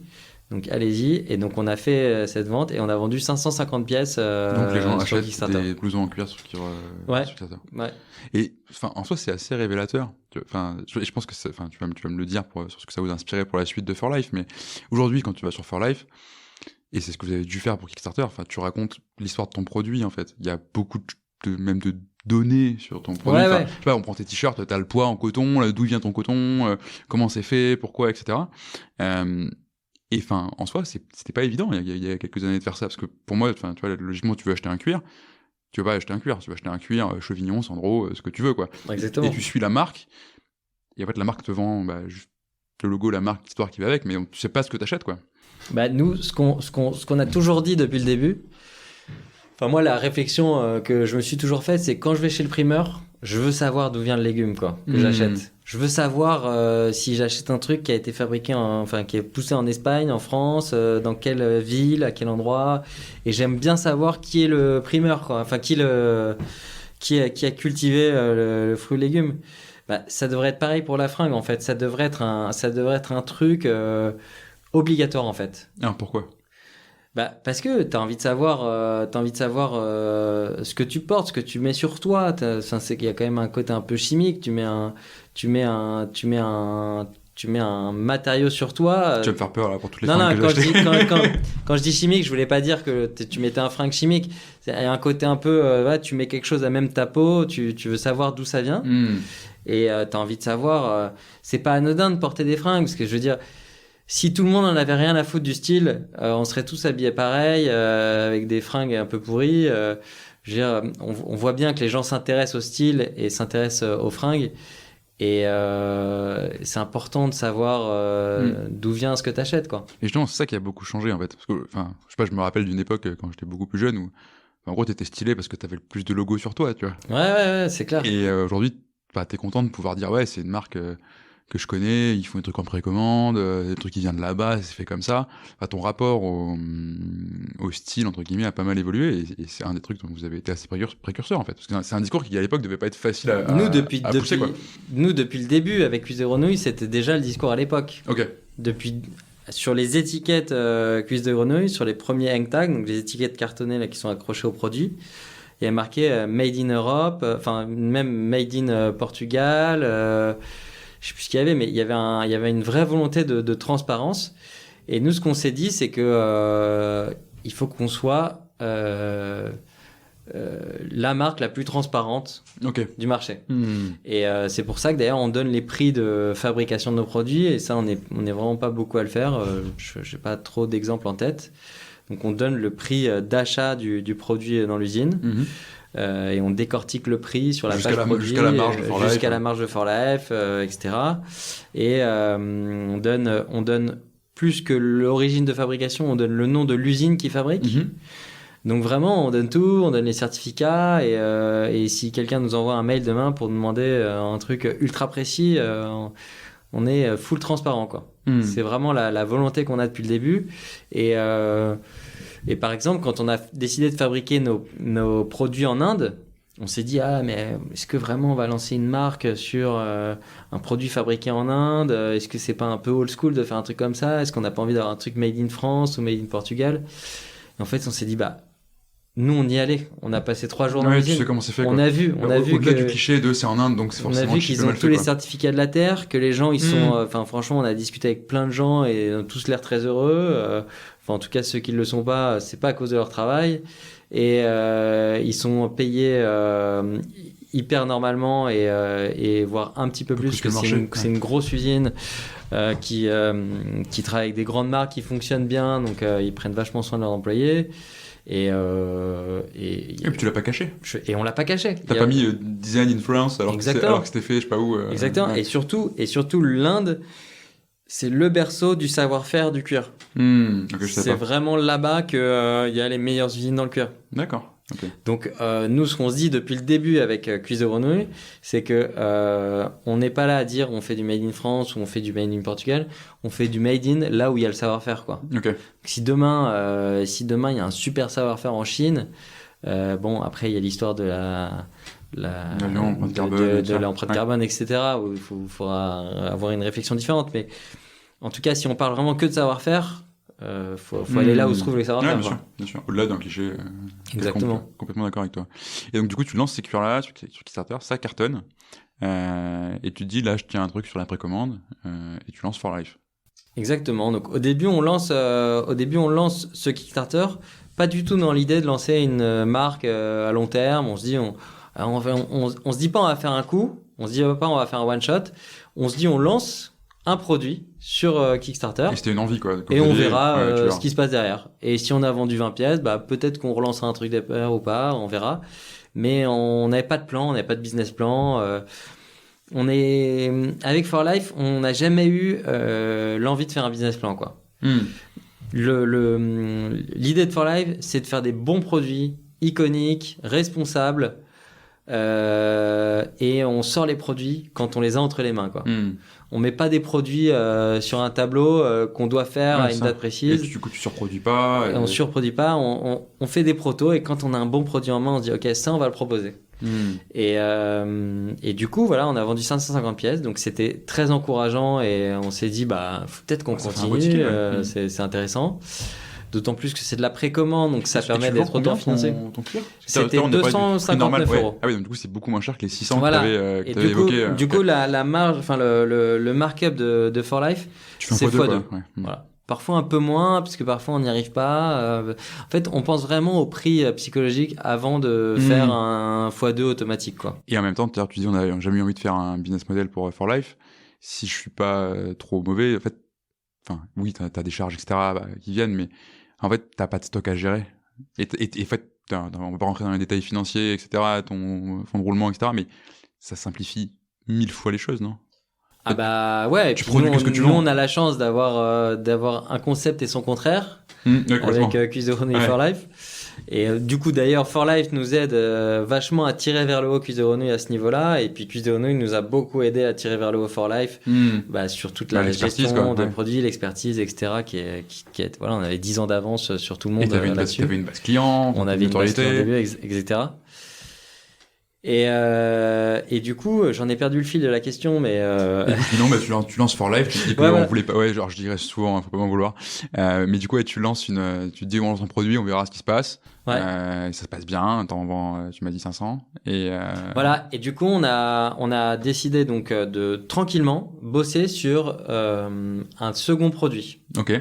B: Donc, allez-y. Et donc, on a fait cette vente et on a vendu 550 pièces
A: donc, les gens achètent
B: Kickstarter.
A: des blousons en cuir sur Kickstarter.
B: Ouais.
A: Et en soi, c'est assez révélateur. Je pense que tu vas me le dire sur ce que ça vous a inspiré pour la suite de For Life. Mais aujourd'hui, quand tu vas sur For Life, et c'est ce que vous avez dû faire pour Kickstarter, tu racontes l'histoire de ton produit, en fait. Il y a beaucoup même de données sur ton produit.
B: Ouais.
A: Je sais pas, on prend tes t-shirts, t'as le poids en coton, d'où vient ton coton, comment c'est fait, pourquoi, etc. Et en soi, c'était pas évident il y a quelques années de faire ça, parce que pour moi, tu vois, logiquement, tu veux acheter un cuir, tu vas pas acheter un cuir, tu vas acheter un cuir, Chevignon, Sandro, ce que tu veux, quoi.
B: Exactement.
A: Et tu suis la marque, et en fait, la marque te vend juste le logo, la marque, l'histoire qui va avec, mais tu sais pas ce que t'achètes, quoi.
B: Nous, ce qu'on a toujours dit depuis le début, moi, la réflexion que je me suis toujours faite, c'est quand je vais chez le primeur, je veux savoir d'où vient le légume, quoi, que j'achète. Je veux savoir si j'achète un truc qui a été fabriqué, qui est poussé en Espagne, en France, dans quelle ville, à quel endroit. Et j'aime bien savoir qui est le primeur, quoi. Qui a cultivé le fruit et légume. Bah, ça devrait être pareil pour la fringue, en fait. Ça devrait être un truc obligatoire, en fait.
A: Ah, pourquoi?
B: Bah, parce que t'as envie de savoir, ce que tu portes, ce que tu mets sur toi. C'est qu'il y a quand même un côté un peu chimique. Tu mets un matériau sur toi.
A: Tu vas me faire peur là pour toutes les
B: Non,
A: fringues que j'ai achetées.
B: quand je dis chimique, je voulais pas dire que tu mettais un fringue chimique. Il y a un côté un peu, tu mets quelque chose à même ta peau. Tu veux savoir d'où ça vient. Et t'as envie de savoir. C'est pas anodin de porter des fringues, parce que je veux dire. Si tout le monde en avait rien à foutre du style, on serait tous habillés pareil, avec des fringues un peu pourries. Je veux dire, on voit bien que les gens s'intéressent au style et s'intéressent aux fringues. Et c'est important de savoir d'où vient ce que tu achètes, quoi.
A: Et justement, c'est ça qui a beaucoup changé en fait. Parce que, enfin, je sais pas, je me rappelle d'une époque quand j'étais beaucoup plus jeune où, en gros, t'étais stylé parce que t'avais le plus de logos sur toi, tu vois.
B: Ouais, c'est clair.
A: Et aujourd'hui, bah, t'es content de pouvoir dire, ouais, c'est une marque que je connais, ils font des trucs en précommande, des trucs qui viennent de là-bas, c'est fait comme ça. Enfin, ton rapport au style, entre guillemets, a pas mal évolué, et c'est un des trucs dont vous avez été assez précurseur, en fait. Parce que c'est un discours qui, à l'époque, devait pas être facile à pousser, quoi.
B: Nous, depuis le début, avec Cuisse de Grenouille, c'était déjà le discours à l'époque.
A: Ok.
B: Sur les étiquettes Cuisse de Grenouille, sur les premiers hang tags, donc les étiquettes cartonnées là, qui sont accrochées au produit, il y a marqué Made in Europe, même Made in Portugal, je sais plus ce qu'il y avait, mais il y avait une vraie volonté de transparence. Et nous, ce qu'on s'est dit, c'est que il faut qu'on soit la marque la plus transparente du marché. Et c'est pour ça que d'ailleurs, on donne les prix de fabrication de nos produits. Et ça, on est vraiment pas beaucoup à le faire. Je n'ai pas trop d'exemples en tête. Donc, on donne le prix d'achat du produit dans l'usine. Et on décortique le prix sur la page produit
A: jusqu'à la marge de For Life,
B: jusqu'à la marge de For Life, etc. Et on donne plus que l'origine de fabrication, on donne le nom de l'usine qui fabrique. Donc vraiment, on donne tout, on donne les certificats, et si quelqu'un nous envoie un mail demain pour nous demander un truc ultra précis, on est full transparent, quoi. C'est vraiment la volonté qu'on a depuis le début. Et par exemple, quand on a décidé de fabriquer nos produits en Inde, on s'est dit, mais est-ce que vraiment on va lancer une marque sur un produit fabriqué en Inde? Est-ce que c'est pas un peu old school de faire un truc comme ça? Est-ce qu'on n'a pas envie d'avoir un truc made in France ou made in Portugal? Et en fait, on s'est dit, nous, on y allait. On a passé 3 jours dans l'usine.
A: Tu sais comment c'est fait, quoi.
B: On a vu
A: au-delà du cliché de c'est en Inde, donc c'est forcément.
B: On a vu qu'ils ont tous les certificats de la terre, que les gens, ils sont. Franchement, on a discuté avec plein de gens et ils ont tous l'air très heureux. En tout cas, ceux qui ne le sont pas, c'est pas à cause de leur travail. Et ils sont payés hyper normalement et voire un petit peu plus, parce que c'est une grosse usine qui travaille avec des grandes marques qui fonctionnent bien, donc ils prennent vachement soin de leurs employés. Et
A: puis tu l'as pas caché.
B: Et on l'a pas caché.
A: T'as pas mis design in France alors que c'était fait, je sais pas où.
B: Exactement. Ouais. Et surtout, l'Inde, c'est le berceau du savoir-faire du cuir. C'est vraiment là-bas qu'il y a les meilleures usines dans le cuir.
A: D'accord. Okay.
B: Donc nous, ce qu'on se dit depuis le début avec Cuisse de Grenouille, c'est que on n'est pas là à dire on fait du made in France ou on fait du made in Portugal, on fait du made in là où il y a le savoir-faire, quoi.
A: Okay.
B: Si demain il y a un super savoir-faire en Chine, après il y a l'histoire de l'empreinte carbone, etc., où il faudra avoir une réflexion différente. Mais en tout cas, si on parle vraiment que de savoir-faire, faut aller là où se trouve les savoir-faire.
A: Bien sûr. Au-delà d'un cliché.
B: Exactement.
A: Complètement d'accord avec toi. Et donc, du coup, tu lances ces cuirs-là sur Kickstarter, ça cartonne. Et tu te dis, là, je tiens un truc sur la précommande, et tu lances For Life.
B: Exactement. Donc, au début, on lance ce Kickstarter, pas du tout dans l'idée de lancer une marque à long terme. On se dit, on se dit pas on va faire un coup, on se dit pas on va faire un one shot. On se dit on lance un produit sur Kickstarter.
A: Et c'était une envie, quoi.
B: Et on verra ce qui se passe derrière. Et si on a vendu 20 pièces, peut-être qu'on relancera un truc d'ailleurs ou pas, on verra. Mais on n'avait pas de plan, on n'avait pas de business plan. Avec For Life, on n'a jamais eu l'envie de faire un business plan, quoi. L'idée de For Life, c'est de faire des bons produits, iconiques, responsables, et on sort les produits quand on les a entre les mains, quoi. On met pas des produits sur un tableau qu'on doit faire à une date précise.
A: Et du coup, tu surproduis pas.
B: On surproduit pas. On fait des protos, et quand on a un bon produit en main, on se dit ok, ça on va le proposer. Et du coup, voilà, on a vendu 550 pièces, donc c'était très encourageant et on s'est dit, faut peut-être qu'on continue, c'est intéressant. D'autant plus que c'est de la précommande, donc ça permet d'être auto-financé.
A: Ton cuir
B: C'était 259 euros.
A: Ah oui, donc du coup, c'est beaucoup moins cher que les 600
B: voilà.
A: que tu avais évoqués.
B: Du coup, la marge, enfin, le markup de For Life, c'est x2. Voilà. Parfois un peu moins, parce que parfois on n'y arrive pas. En fait, on pense vraiment au prix psychologique avant de faire un x2 automatique, quoi.
A: Et en même temps, tu dis, on n'a jamais eu envie de faire un business model pour For Life. Si je suis pas trop mauvais, en fait, oui, t'as des charges, etc., qui viennent, mais en fait, t'as pas de stock à gérer. Et en fait, on va pas rentrer dans les détails financiers, etc., ton fonds de roulement, etc., mais ça simplifie 1000 fois les choses, non?
B: Ouais.
A: Tu produis que ce que tu
B: nous,
A: vends.
B: on a la chance d'avoir un concept et son contraire avec Cuisse de Grenouille For Life. Et du coup, d'ailleurs, For Life nous aide vachement à tirer vers le haut Cuisse de Grenouille à ce niveau-là. Et puis Cuisse de Grenouille nous a beaucoup aidé à tirer vers le haut For Life sur toute la gestion de produits, l'expertise, etc. Qui est, voilà, on avait 10 ans d'avance sur tout le monde.
A: Et t'avais une base client,
B: on avait une base client au début, etc. Et du coup, j'en ai perdu le fil de la question, mais
A: non, tu lances For Life, tu te dis qu'on voulait pas, genre je dirais souvent, faut pas m'en vouloir, mais du coup, tu te dis on lance un produit, on verra ce qui se passe, ça se passe bien, t'en vends, tu m'as dit 500, et
B: voilà, et du coup, on a décidé donc de tranquillement bosser sur un second produit.
A: Ok.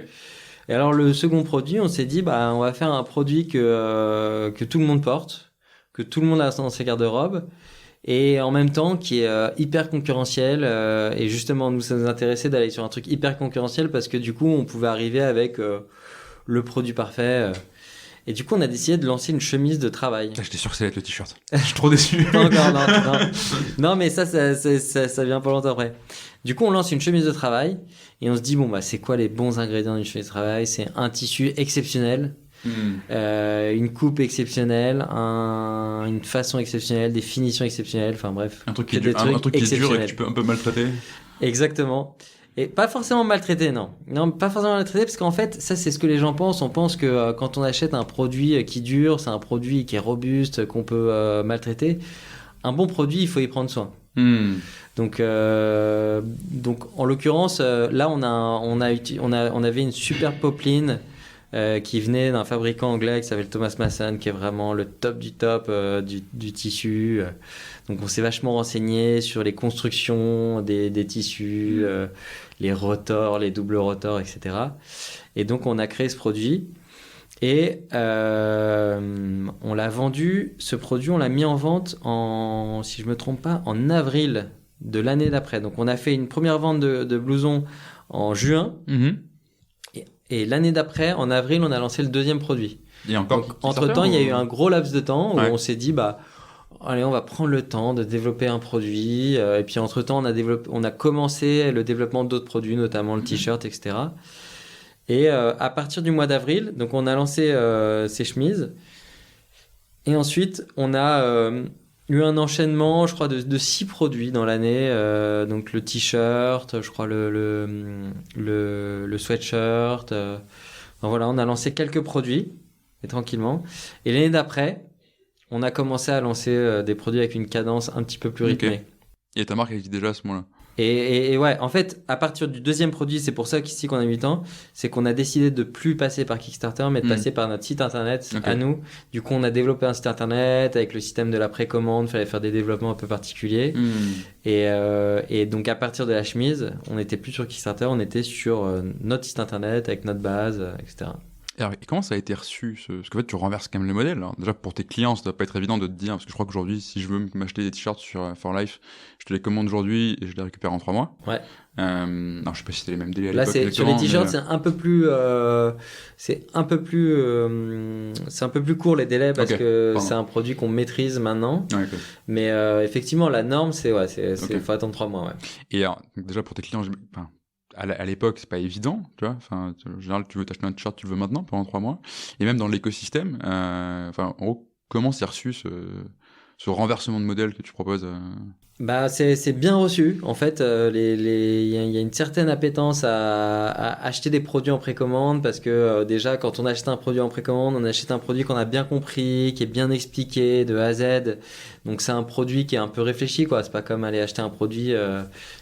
B: Et alors, le second produit, on s'est dit, on va faire un produit que tout le monde porte, que tout le monde a dans ses garde-robes, et en même temps qui est hyper concurrentiel. Et justement, nous, ça nous intéressait d'aller sur un truc hyper concurrentiel parce que du coup, on pouvait arriver avec le produit parfait. Et du coup, on a décidé de lancer une chemise de travail.
A: J'étais sûr que ça allait être le t-shirt. Je suis trop déçu.
B: Pas encore, non. Non, mais ça vient pas longtemps après. Du coup, on lance une chemise de travail et on se dit, c'est quoi les bons ingrédients d'une chemise de travail? C'est un tissu exceptionnel. Une coupe exceptionnelle, une façon exceptionnelle, des finitions exceptionnelles, enfin bref.
A: Un truc qui est dur et que tu peux un peu maltraiter.
B: Exactement. Et pas forcément maltraité, non. Non, pas forcément maltraité, parce qu'en fait, ça c'est ce que les gens pensent. On pense que quand on achète un produit qui dure, c'est un produit qui est robuste, qu'on peut maltraiter. Un bon produit, il faut y prendre soin. Donc en l'occurrence, là on avait une super popeline qui venait d'un fabricant anglais qui s'appelle Thomas Masson, qui est vraiment le top du top du tissu. Donc on s'est vachement renseigné sur les constructions des tissus, les rotors, les doubles rotors, etc. Et donc on a créé ce produit et on l'a vendu. Ce produit, on l'a mis en vente si je me trompe pas, en avril de l'année d'après. Donc on a fait une première vente de blousons en juin. Et l'année d'après, en avril, on a lancé le deuxième produit.
A: Et encore.
B: Donc, entre-temps, il y a eu un gros laps de temps où on s'est dit, allez, on va prendre le temps de développer un produit. Et puis, entre-temps, on a commencé le développement d'autres produits, notamment le t-shirt, etc. Et à partir du mois d'avril, donc on a lancé ces chemises. Et ensuite, on a eu un enchaînement, je crois, de 6 produits dans l'année. Donc le t-shirt, je crois le sweatshirt. Voilà, on a lancé quelques produits, et tranquillement. Et l'année d'après, on a commencé à lancer des produits avec une cadence un petit peu plus rythmée.
A: Okay. Et ta marque existe déjà à ce moment-là?
B: Et ouais, en fait, à partir du deuxième produit, c'est pour ça qu'ici qu'on a 8 ans, c'est qu'on a décidé de plus passer par Kickstarter, mais de passer par notre site internet à nous. Du coup, on a développé un site internet avec le système de la précommande, il fallait faire des développements un peu particuliers. Et donc, à partir de la chemise, on n'était plus sur Kickstarter, on était sur notre site internet avec notre base, etc.
A: Alors, et comment ça a été reçu Parce qu'en fait, tu renverses quand même le modèle. Hein. Déjà, pour tes clients, ça doit pas être évident de te dire, parce que je crois qu'aujourd'hui, si je veux m'acheter des t-shirts sur For Life, je te les commande aujourd'hui et je les récupère en 3 mois.
B: Ouais.
A: Non, je sais pas si c'était les mêmes délais à
B: Là,
A: l'époque.
B: sur les t-shirts, c'est un peu plus court les délais parce que c'est un produit qu'on maîtrise maintenant.
A: Ouais,
B: mais effectivement, la norme, faut attendre 3 mois. Ouais.
A: Et alors, déjà, pour tes clients, à l'époque, c'est pas évident, tu vois. Enfin, en général, tu veux t'acheter un t-shirt, tu le veux maintenant, pendant 3 mois. Et même dans l'écosystème, en gros, comment c'est reçu ce renversement de modèle que tu proposes
B: Bah, c'est bien reçu. En fait, il y a une certaine appétence à acheter des produits en précommande parce que déjà, quand on achète un produit en précommande, on achète un produit qu'on a bien compris, qui est bien expliqué de A à Z. Donc, c'est un produit qui est un peu réfléchi, quoi. C'est pas comme aller acheter un produit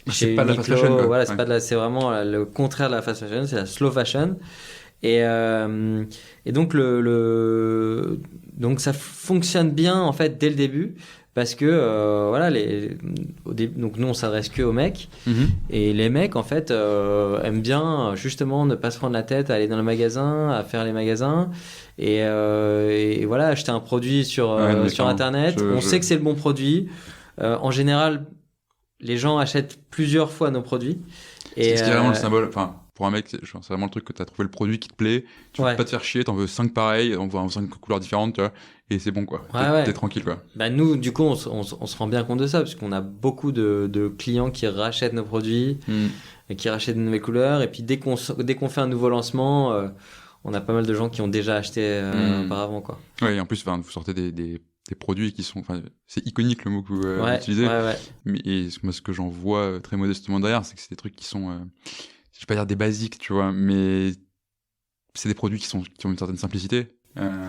B: chez
A: c'est pas de la
B: Uniqlo.
A: fast fashion, quoi.
B: Voilà, c'est vraiment le contraire de la fast fashion, c'est la slow fashion. Et donc donc ça fonctionne bien en fait dès le début parce que voilà donc nous on s'adresse que aux mecs et les mecs en fait aiment bien justement ne pas se prendre la tête à aller dans le magasin, à faire les magasins et voilà acheter un produit sur internet. On sait que c'est le bon produit. En général, les gens achètent plusieurs fois nos produits.
A: C'est ce qui est vraiment le symbole. Enfin, pour un mec, c'est vraiment le truc que tu as trouvé le produit qui te plaît. Tu veux pas te faire chier, t'en veux 5 pareils, on voit 5 couleurs différentes, tu vois, et c'est bon, quoi. T'es tranquille, quoi.
B: Bah, nous, du coup, on se rend bien compte de ça, parce qu'on a beaucoup de clients qui rachètent nos produits, et qui rachètent de nouvelles couleurs, et puis dès qu'on fait un nouveau lancement, on a pas mal de gens qui ont déjà acheté auparavant, quoi.
A: Ouais, et en plus, vous sortez des produits qui sont, enfin, c'est iconique le mot que vous utilisez.
B: Ouais.
A: Mais moi, ce que j'en vois très modestement derrière, c'est que c'est des trucs qui sont, je vais pas dire des basiques, tu vois, mais c'est des produits qui ont une certaine simplicité.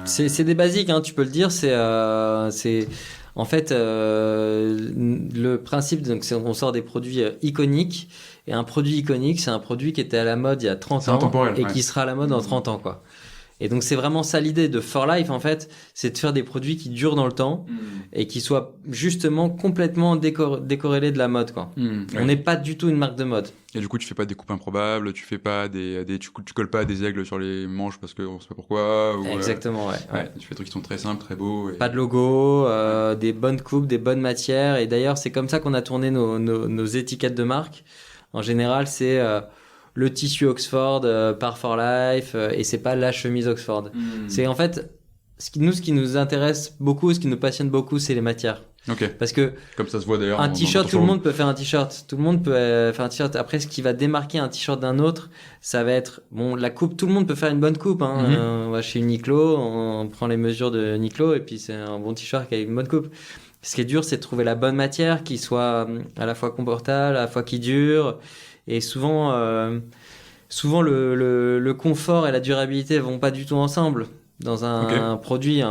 B: C'est des basiques, hein, tu peux le dire. C'est en fait le principe. Donc, on sort des produits iconiques. Et un produit iconique, c'est un produit qui était à la mode il y a 30 ans et qui sera à la mode dans 30 ans, quoi. Et donc, c'est vraiment ça l'idée de For Life, en fait, c'est de faire des produits qui durent dans le temps et qui soient justement complètement décorrélés de la mode, quoi. On n'est pas du tout une marque de mode.
A: Et du coup, tu fais pas des coupes improbables, tu fais pas tu colles pas des aigles sur les manches parce qu'on sait pas pourquoi.
B: Exactement, ouais.
A: Tu fais des trucs qui sont très simples, très beaux.
B: Pas de logo, des bonnes coupes, des bonnes matières. Et d'ailleurs, c'est comme ça qu'on a tourné nos étiquettes de marque. En général, c'est le tissu Oxford par For Life et c'est pas la chemise Oxford. C'est en fait ce qui nous intéresse beaucoup, ce qui nous passionne beaucoup, c'est les matières.
A: Ok.
B: Parce que
A: comme ça se voit d'ailleurs.
B: Un t-shirt, tout le monde peut faire un t-shirt. Tout le monde peut faire un t-shirt. Après, ce qui va démarquer un t-shirt d'un autre, ça va être la coupe. Tout le monde peut faire une bonne coupe. On va chez Uniqlo, on prend les mesures de Uniqlo et puis c'est un bon t-shirt qui a une bonne coupe. Ce qui est dur, c'est de trouver la bonne matière qui soit à la fois confortable, à la fois qui dure. Et souvent, le confort et la durabilité vont pas du tout ensemble. Dans un produit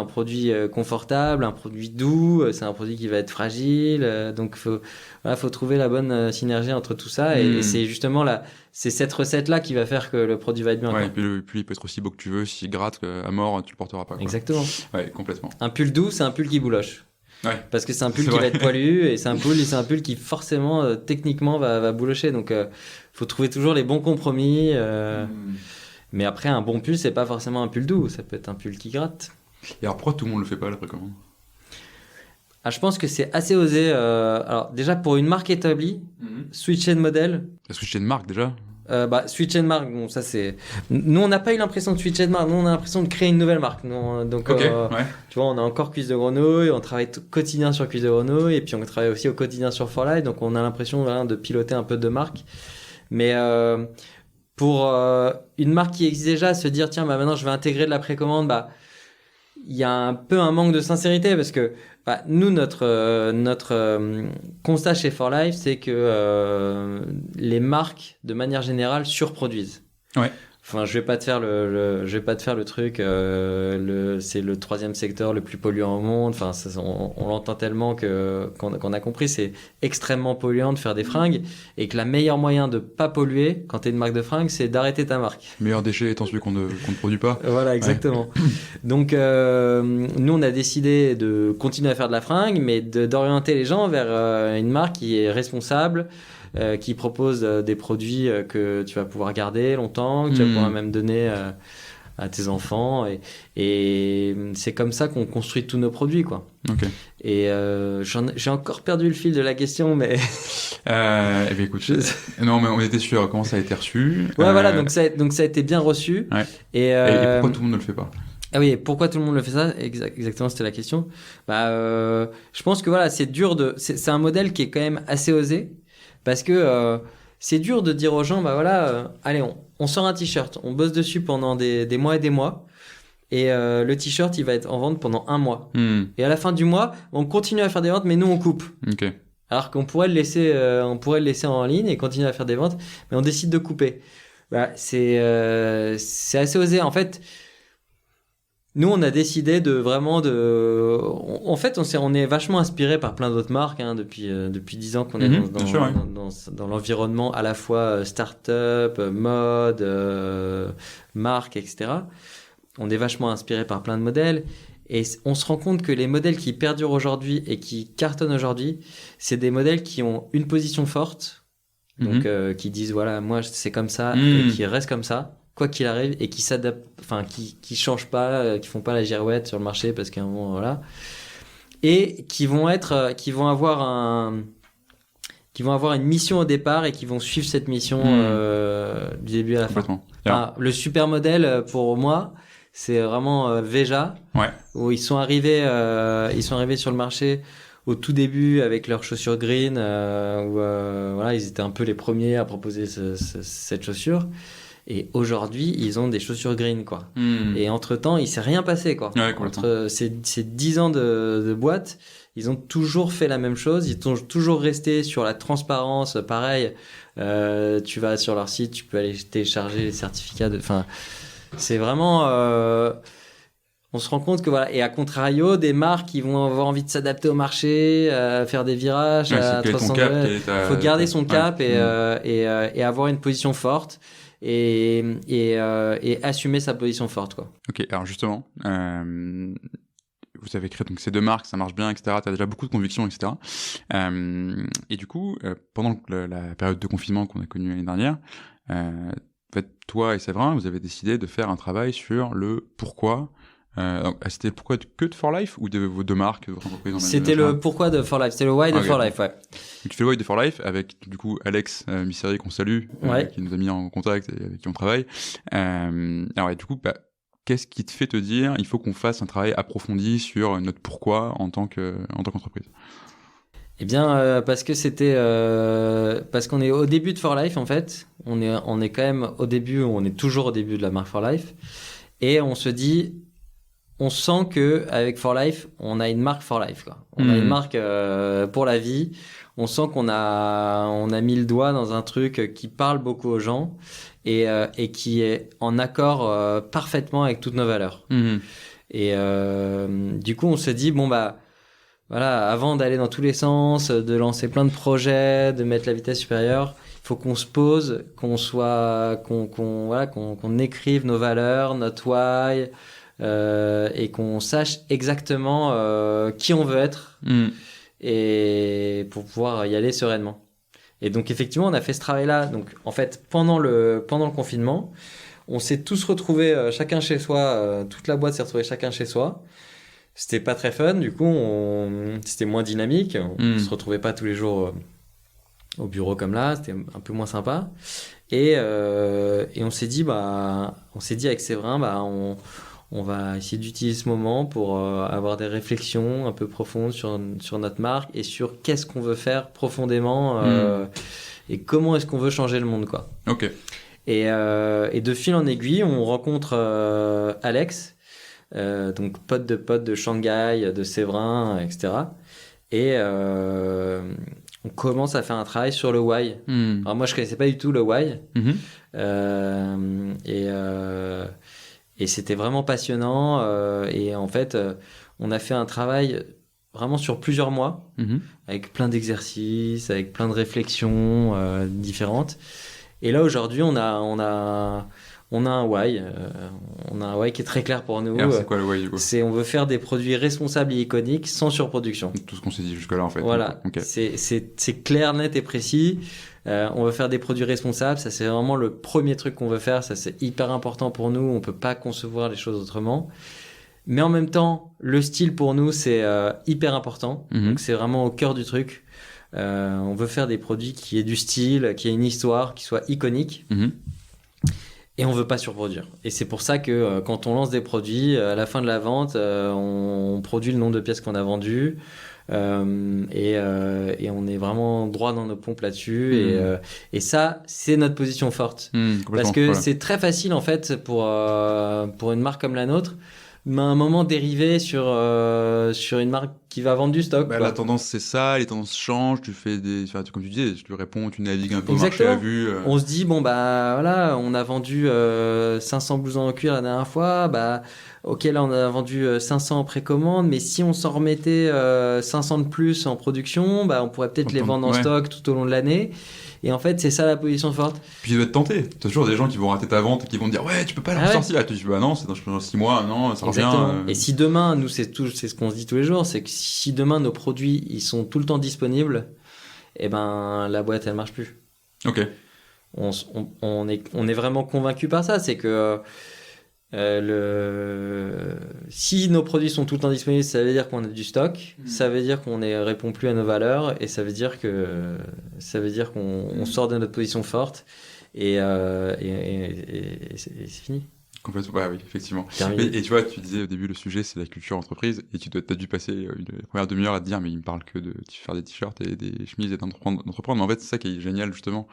B: confortable, un produit doux, c'est un produit qui va être fragile. Donc, faut trouver la bonne synergie entre tout ça. Et c'est justement c'est cette recette-là qui va faire que le produit va être bien.
A: Ouais, et puis il peut être aussi beau que tu veux. S'il gratte à mort, tu le porteras pas. Quoi.
B: Exactement.
A: Ouais, complètement.
B: Un pull doux, c'est un pull qui bouloche.
A: Ouais.
B: Parce que c'est un pull qui va être poilu et c'est un pull qui forcément techniquement va boulocher. Donc faut trouver toujours les bons compromis. Mais après un bon pull c'est pas forcément un pull doux, ça peut être un pull qui gratte.
A: Et alors pourquoi tout le monde le fait pas la précommande ?
B: Je pense que c'est assez osé. Alors déjà pour une marque établie, switcher de modèle.
A: Switcher de marque déjà ?
B: Switcher de marque, bon, ça c'est. Nous, on n'a pas eu l'impression de switcher de marque. Nous, on a l'impression de créer une nouvelle marque. Donc, tu vois, on a encore Cuisse de Grenouille, on travaille quotidien sur Cuisse de Grenouille, et puis on travaille aussi au quotidien sur For Life. Donc, on a l'impression de piloter un peu de marque. Mais pour une marque qui existe déjà, se dire tiens, maintenant, je vais intégrer de la précommande, il y a un peu un manque de sincérité parce que nous, notre constat chez For Life, c'est que les marques, de manière générale, surproduisent.
A: Ouais.
B: Enfin, je vais pas te faire le truc. C'est le 3e secteur le plus polluant au monde. Enfin, on l'entend tellement qu'on a compris. C'est extrêmement polluant de faire des fringues et que la meilleure moyen de pas polluer quand t'es une marque de fringues, c'est d'arrêter ta marque.
A: Meilleur déchet étant celui qu'on ne produit pas.
B: Voilà, exactement. Ouais. Donc, nous, on a décidé de continuer à faire de la fringue, mais d'orienter les gens vers une marque qui est responsable. Qui propose des produits que tu vas pouvoir garder longtemps, que tu vas pouvoir même donner à tes enfants. Et c'est comme ça qu'on construit tous nos produits, quoi.
A: Okay.
B: Et j'ai encore perdu le fil de la question, mais...
A: écoute, non, mais on était sûr. Comment ça a été reçu ?
B: Ouais, voilà, donc ça a été bien reçu.
A: Ouais. Et pourquoi tout le monde ne le fait pas ?
B: Ah oui, pourquoi tout le monde le fait ça ? Exactement, c'était la question. Je pense que voilà, c'est dur c'est un modèle qui est quand même assez osé. Parce que c'est dur de dire aux gens, allez, on sort un t-shirt, on bosse dessus pendant des mois et des mois. Et le t-shirt, il va être en vente pendant 1 mois.
A: Hmm.
B: Et à la fin du mois, on continue à faire des ventes, mais nous, on coupe.
A: Ok.
B: Alors qu'on pourrait le laisser en ligne et continuer à faire des ventes, mais on décide de couper. Bah, c'est assez osé. En fait, nous, on a décidé en fait, on est vachement inspiré par plein d'autres marques, hein, depuis 10 ans qu'on est
A: bien sûr, ouais.
B: dans l'environnement à la fois start-up, mode, marque, etc. On est vachement inspiré par plein de modèles. Et on se rend compte que les modèles qui perdurent aujourd'hui et qui cartonnent aujourd'hui, c'est des modèles qui ont une position forte, donc qui disent voilà, moi c'est comme ça, et qui restent comme ça, quoi qu'il arrive, et qui s'adaptent, enfin qui changent pas, qui font pas la girouette sur le marché parce qu'à un moment voilà, et qui vont avoir une mission au départ et qui vont suivre cette mission du début à la fin. Enfin, le super modèle pour moi, c'est vraiment Veja, où ils sont arrivés sur le marché au tout début avec leurs chaussures green, où voilà, ils étaient un peu les premiers à proposer cette chaussure. Et aujourd'hui, ils ont des chaussures green, quoi. Et entre-temps, il s'est rien passé, quoi.
A: Ouais,
B: entre ces 10 ans de boîte, ils ont toujours fait la même chose. Ils sont toujours restés sur la transparence. Pareil, tu vas sur leur site, tu peux aller télécharger les certificats enfin, c'est vraiment... on se rend compte que voilà, et à contrario, des marques qui vont avoir envie de s'adapter au marché, faire des virages à 300 degrés. Il faut garder son cap et avoir une position forte et assumer sa position forte, quoi.
A: Ok, alors justement, vous avez créé donc ces 2 marques, ça marche bien, etc. Tu as déjà beaucoup de convictions, etc. Et du coup, pendant la période de confinement qu'on a connue l'année dernière, en fait, toi et Séverin, vous avez décidé de faire un travail sur le pourquoi. C'était le pourquoi que de For Life ou de vos 2 marques, de votre entreprise?
B: C'était le pourquoi de For Life, c'était le why de For Life, ouais.
A: Donc, tu fais le why de For Life avec du coup Alex Misseri qu'on salue, qui nous a mis en contact et avec qui on travaille. Alors et du coup, qu'est-ce qui te fait te dire il faut qu'on fasse un travail approfondi sur notre pourquoi en tant qu'entreprise?
B: Eh bien, parce qu'on est au début de For Life, en fait. On est quand même au début, on est toujours au début de la marque For Life. Et on se dit, on sent que avec For Life, on a une marque For Life, quoi. On a une marque pour la vie. On sent qu'on a mis le doigt dans un truc qui parle beaucoup aux gens et qui est en accord parfaitement avec toutes nos valeurs. Et du coup, on se dit bon bah voilà, avant d'aller dans tous les sens, de lancer plein de projets, de mettre la vitesse supérieure, il faut qu'on se pose, qu'on écrive nos valeurs, notre why, et qu'on sache exactement qui on veut être, et pour pouvoir y aller sereinement. Et donc effectivement, on a fait ce travail-là. Donc en fait, pendant le confinement, on s'est tous retrouvés chacun chez soi, toute la boîte s'est retrouvée chacun chez soi. C'était pas très fun, du coup, c'était moins dynamique. On se retrouvait pas tous les jours au bureau comme là, c'était un peu moins sympa. Et on s'est dit avec Séverin, on va essayer d'utiliser ce moment pour avoir des réflexions un peu profondes sur notre marque et sur qu'est-ce qu'on veut faire profondément et comment est-ce qu'on veut changer le monde, quoi.
A: Ok.
B: Et de fil en aiguille, on rencontre Alex, donc pote de Shanghai, de Séverin, etc. Et on commence à faire un travail sur le why. Alors moi, je connaissais pas du tout le why. Et c'était vraiment passionnant. Et en fait, on a fait un travail vraiment sur plusieurs mois, avec plein d'exercices, avec plein de réflexions différentes. Et là, aujourd'hui, on a un why. On a un why qui est très clair pour nous.
A: Alors, c'est quoi le why, du coup?
B: On veut faire des produits responsables et iconiques sans surproduction.
A: Tout ce qu'on s'est dit jusque-là, en fait.
B: Voilà.
A: Okay.
B: C'est clair, net et précis. On veut faire des produits responsables. Ça, c'est vraiment le premier truc qu'on veut faire. Ça, c'est hyper important pour nous. On peut pas concevoir les choses autrement. Mais en même temps, le style pour nous, c'est hyper important. Donc, c'est vraiment au cœur du truc. On veut faire des produits qui aient du style, qui aient une histoire, qui soient iconiques. Et on veut pas surproduire. Et c'est pour ça que quand on lance des produits, à la fin de la vente, on produit le nombre de pièces qu'on a vendues. Et on est vraiment droit dans nos pompes là-dessus. Et ça, c'est notre position forte. Parce que c'est très facile, en fait, pour une marque comme la nôtre, mais à un moment dériver sur une marque qui va vendre du stock.
A: La tendance, c'est ça, les tendances changent, tu fais comme tu disais, tu réponds, tu navigues un peu au marché à vue.
B: On se dit, voilà, on a vendu 500 blousons en cuir la dernière fois, ok, là on a vendu 500 en précommande, mais si on s'en remettait 500 de plus en production, on pourrait peut-être les vendre en stock tout au long de l'année. Et en fait, c'est ça la position forte.
A: Puis tu dois être tenté. T'as toujours des gens qui vont rater ta vente et qui vont te dire ouais, tu peux pas la ressortir. Tu dis non, c'est dans 6 mois, non, ça revient.
B: Et si demain, nous, c'est ce qu'on se dit tous les jours, c'est que si demain nos produits ils sont tout le temps disponibles, la boîte elle marche plus.
A: Ok.
B: On est vraiment convaincu par ça, c'est que si nos produits sont tout le temps disponibles, ça veut dire qu'on a du stock, ça veut dire qu'on ne répond plus à nos valeurs, et ça veut dire qu'on sort de notre position forte, et c'est fini.
A: Complètement, oui, effectivement. Et tu vois, tu disais au début, le sujet, c'est la culture entreprise, et t'as dû passer la première demi-heure à te dire, mais il me parle que de faire des t-shirts et des chemises et d'entreprendre. Mais en fait, c'est ça qui est génial, justement.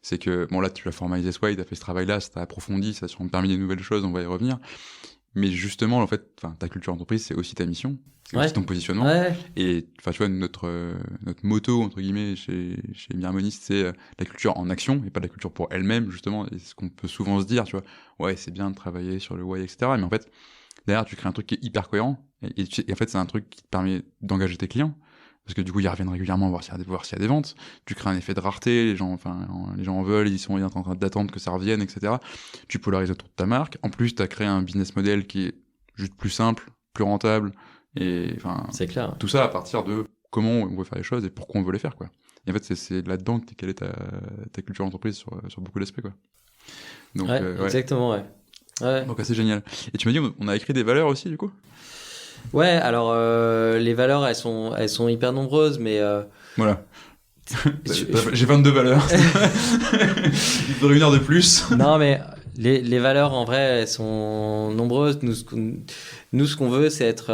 A: C'est que, là, tu l'as formalisé Sway, t'as fait ce travail-là, ça t'a approfondi, ça t'a permis des nouvelles choses, on va y revenir. Mais justement, en fait, ta culture entreprise, c'est aussi ta mission, c'est aussi ton positionnement.
B: Ouais.
A: Et tu vois, notre motto, entre guillemets, chez Miramoniste, c'est la culture en action et pas la culture pour elle-même, justement. Et c'est ce qu'on peut souvent se dire, tu vois. Ouais, c'est bien de travailler sur le why, etc. Mais en fait, derrière, tu crées un truc qui est hyper cohérent. Et en fait, c'est un truc qui te permet d'engager tes clients. Parce que du coup, ils reviennent régulièrement voir s'il y a des ventes. Tu crées un effet de rareté, les gens en veulent, ils sont en train d'attendre que ça revienne, etc. Tu polarises autour de ta marque. En plus, tu as créé un business model qui est juste plus simple, plus rentable. Et
B: c'est clair.
A: Tout ça à partir de comment on veut faire les choses et pourquoi on veut les faire, quoi. Et en fait, c'est là-dedans quelle est ta culture d'entreprise sur beaucoup d'aspects, quoi. Donc,
B: exactement, ouais.
A: Donc, c'est génial. Et tu m'as dit, on a écrit des valeurs aussi, du coup?
B: Ouais, alors les valeurs, elles sont hyper nombreuses, mais
A: voilà. J'ai 22 valeurs. Il faudrait une heure de plus.
B: Non, mais les valeurs, en vrai, elles sont nombreuses. Nous, ce qu'on veut, c'est être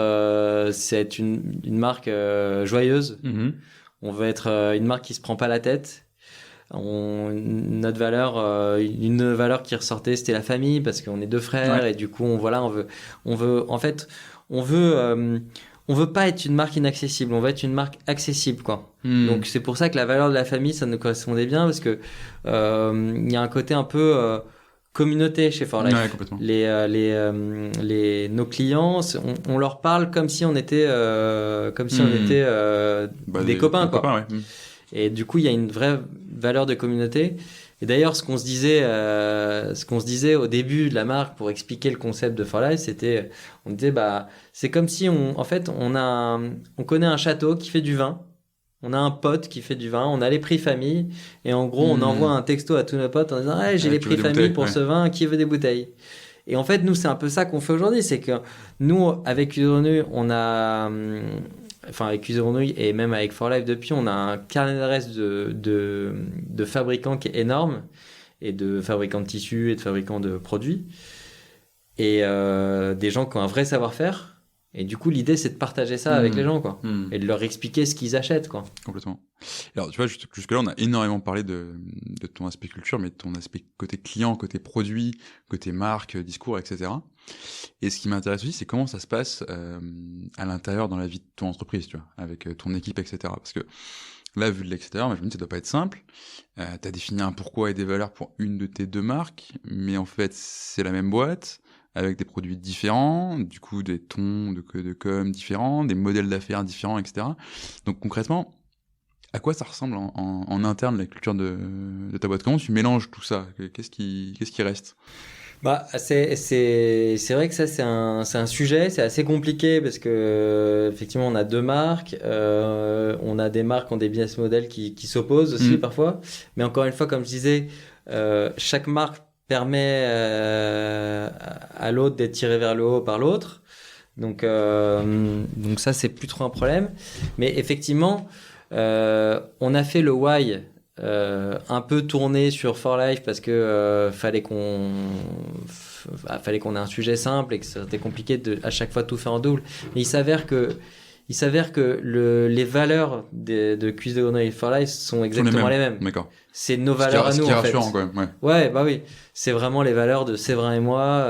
B: une marque joyeuse.
A: Mm-hmm.
B: On veut être une marque qui se prend pas la tête. Notre valeur, une valeur qui ressortait, c'était la famille, parce qu'on est deux frères, et du coup, on veut pas être une marque inaccessible, on veut être une marque accessible, quoi. Donc c'est pour ça que la valeur de la famille, ça nous correspondait bien, parce que il y a un côté un peu communauté chez For Life.
A: Ouais, complètement.
B: Nos clients, on leur parle comme si on était des copains, quoi.
A: Copains, ouais.
B: Et du coup, il y a une vraie valeur de communauté. Et d'ailleurs, ce qu'on se disait au début de la marque pour expliquer le concept de For Life, on disait, c'est comme si on connaît un château qui fait du vin. On a un pote qui fait du vin, on a les prix famille, et en gros, on envoie un texto à tous nos potes en disant, j'ai les prix famille pour ce vin, qui veut des bouteilles? Et en fait, nous, c'est un peu ça qu'on fait aujourd'hui, c'est que nous, avec Cuisine avec Cuisine Renouille et même avec For Life depuis, on a un carnet d'adresses de fabricants qui est énorme, et de fabricants de tissus et de fabricants de produits, et des gens qui ont un vrai savoir-faire. Et du coup, l'idée, c'est de partager ça avec les gens, quoi. Et de leur expliquer ce qu'ils achètent, quoi.
A: Complètement. Alors, tu vois, jusque-là, on a énormément parlé de ton aspect culture, mais de ton aspect côté client, côté produit, côté marque, discours, etc. Et ce qui m'intéresse aussi, c'est comment ça se passe à l'intérieur dans la vie de ton entreprise, tu vois, avec ton équipe, etc. Parce que là, vu de l'extérieur, je me dis, ça doit pas être simple. T'as défini un pourquoi et des valeurs pour une de tes deux marques, mais en fait, c'est la même boîte, avec des produits différents, du coup des tons de com différents, des modèles d'affaires différents, etc. Donc concrètement, à quoi ça ressemble en interne la culture de ta boîte? Comment tu mélanges tout ça? Qu'est-ce qui reste?
B: C'est vrai que ça c'est un sujet, c'est assez compliqué, parce que effectivement on a deux marques, on a des marques qui ont des business models qui s'opposent aussi parfois, mais encore une fois, comme je disais, chaque marque permet à l'autre d'être tiré vers le haut par l'autre. Donc ça, c'est plus trop un problème. Mais effectivement, on a fait le why un peu tourné sur For Life, parce que fallait qu'on ait un sujet simple et que c'était compliqué de à chaque fois tout faire en double. Mais il s'avère que il s'avère que les valeurs de Cuisse de Grenouille for Life sont exactement les mêmes.
A: D'accord.
B: C'est nos valeurs à nous, en fait.
A: Ce qui est rassurant, quand même.
B: Ouais, bah oui. C'est vraiment les valeurs de Séverin et moi.